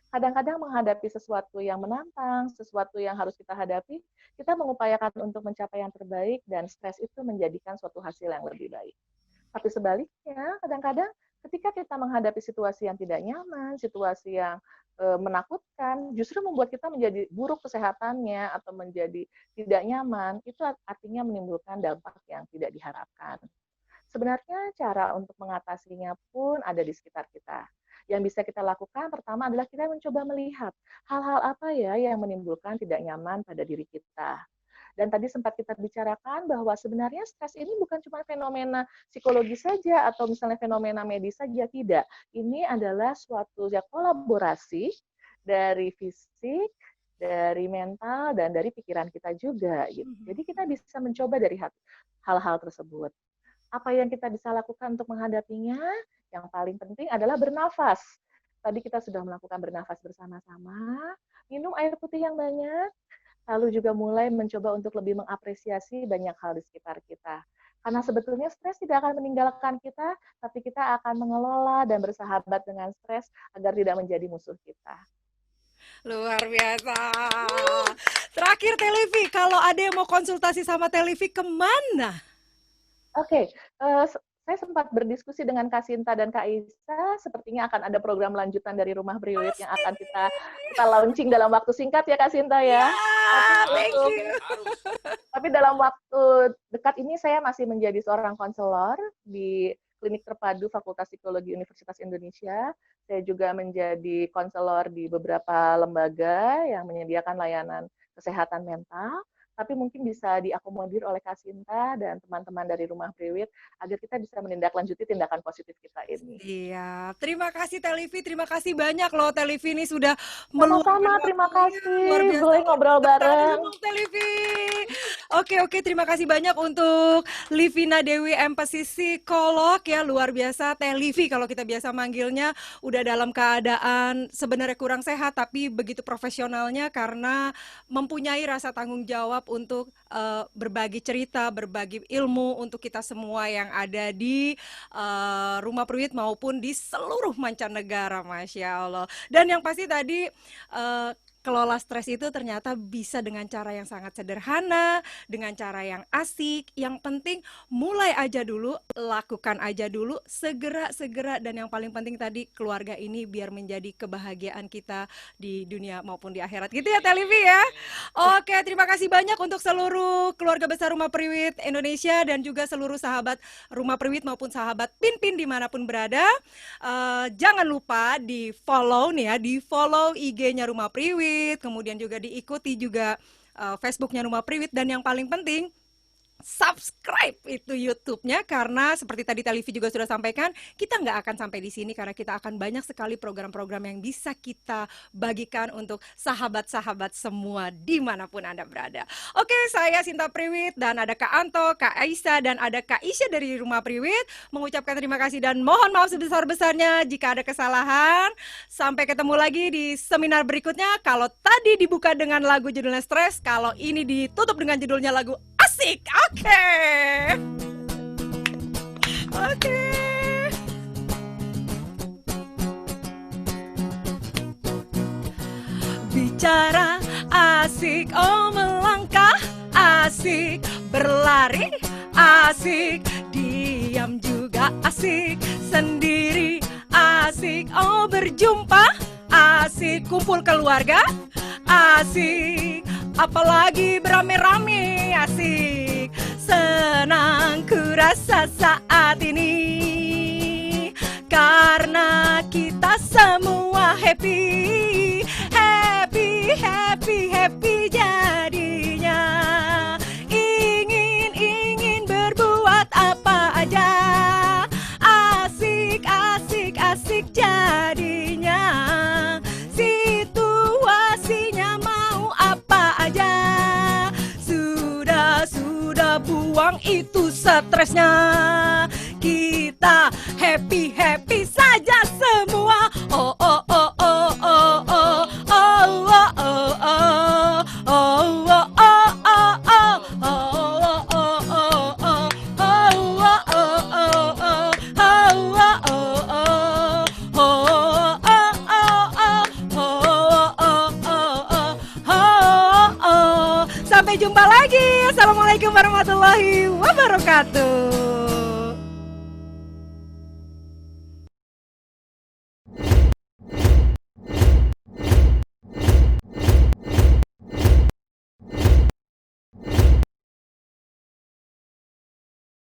Kadang-kadang menghadapi sesuatu yang menantang, sesuatu yang harus kita hadapi, kita mengupayakan untuk mencapai yang terbaik dan stres itu menjadikan suatu hasil yang lebih baik. Tapi sebaliknya, kadang-kadang ketika kita menghadapi situasi yang tidak nyaman, situasi yang menakutkan, justru membuat kita menjadi buruk kesehatannya atau menjadi tidak nyaman, itu artinya menimbulkan dampak yang tidak diharapkan. Sebenarnya cara untuk mengatasinya pun ada di sekitar kita. Yang bisa kita lakukan pertama adalah kita mencoba melihat hal-hal apa ya yang menimbulkan tidak nyaman pada diri kita. Dan tadi sempat kita bicarakan bahwa sebenarnya stres ini bukan cuma fenomena psikologi saja atau misalnya fenomena medis saja, tidak. Ini adalah suatu ya, kolaborasi dari fisik, dari mental, dan dari pikiran kita juga. Gitu. Jadi kita bisa mencoba dari hal-hal tersebut. Apa yang kita bisa lakukan untuk menghadapinya? Yang paling penting adalah bernafas. Tadi kita sudah melakukan bernafas bersama-sama, minum air putih yang banyak, lalu juga mulai mencoba untuk lebih mengapresiasi banyak hal di sekitar kita. Karena sebetulnya stres tidak akan meninggalkan kita, tapi kita akan mengelola dan bersahabat dengan stres agar tidak menjadi musuh kita. Luar biasa. Terakhir Teh Livi, kalau ada yang mau konsultasi sama Teh Livi kemana? Oke, saya sempat berdiskusi dengan Kak Sinta dan Kak Isa, sepertinya akan ada program lanjutan dari Rumah Priwit yang akan kita launching dalam waktu singkat ya Kak Sinta ya. Thank you. Tapi dalam waktu dekat ini saya masih menjadi seorang konselor di Klinik Terpadu Fakultas Psikologi Universitas Indonesia. Saya juga menjadi konselor di beberapa lembaga yang menyediakan layanan kesehatan mental. Tapi mungkin bisa diakomodir oleh Kak Sinta dan teman-teman dari Rumah Priwit agar kita bisa menindaklanjuti tindakan positif kita ini. Iya, terima kasih Teh Livi, terima kasih banyak loh Teh Livi ini sudah Sama-sama, terima kasih. Boleh ngobrol bareng. Teh Livi. Oke, terima kasih banyak untuk Livina Dewi Empati psikolog ya, luar biasa Teh Livi kalau kita biasa manggilnya, udah dalam keadaan sebenarnya kurang sehat tapi begitu profesionalnya karena mempunyai rasa tanggung jawab untuk berbagi cerita, berbagi ilmu untuk kita semua yang ada di Rumah Priwit maupun di seluruh mancanegara, Masya Allah. Dan yang pasti tadi kelola stres itu ternyata bisa dengan cara yang sangat sederhana, dengan cara yang asik. Yang penting mulai aja dulu, lakukan aja dulu, segera dan yang paling penting tadi keluarga ini biar menjadi kebahagiaan kita di dunia maupun di akhirat. Gitu ya Teh Livi ya. Oke, terima kasih banyak untuk seluruh keluarga besar Rumah Priwit Indonesia dan juga seluruh sahabat Rumah Priwit maupun sahabat Pin dimanapun berada. Jangan lupa di follow nih ya, di follow IG-nya Rumah Priwit, kemudian juga diikuti juga Facebook-nya Rumah Priwit, dan yang paling penting subscribe itu YouTube-nya karena seperti tadi Teh Livi juga sudah sampaikan, kita nggak akan sampai di sini karena kita akan banyak sekali program-program yang bisa kita bagikan untuk sahabat-sahabat semua dimanapun Anda berada. Oke, saya Sinta Priwit dan ada Kak Anto, Kak Aisyah dan ada Kak Isya dari Rumah Priwit mengucapkan terima kasih dan mohon maaf sebesar-besarnya jika ada kesalahan. Sampai ketemu lagi di seminar berikutnya. Kalau tadi dibuka dengan lagu judulnya Stres, kalau ini ditutup dengan judulnya lagu Asik. Oke. Bicara asik, oh melangkah asik, berlari asik, diam juga asik, sendiri asik, oh berjumpa asik, kumpul keluarga asik, apalagi beramai-ramai asik, senang kurasa saat ini karena kita semua happy, happy, happy, happy jadinya. Ingin berbuat apa aja, asik, asik, asik jadinya. Situasinya mau apa aja, sudah buang itu stresnya. Kita happy happy saja semua. Oh oh oh oh oh oh oh oh oh oh oh Sampai jumpa lagi. Assalamualaikum warahmatullahi wabarakatuh.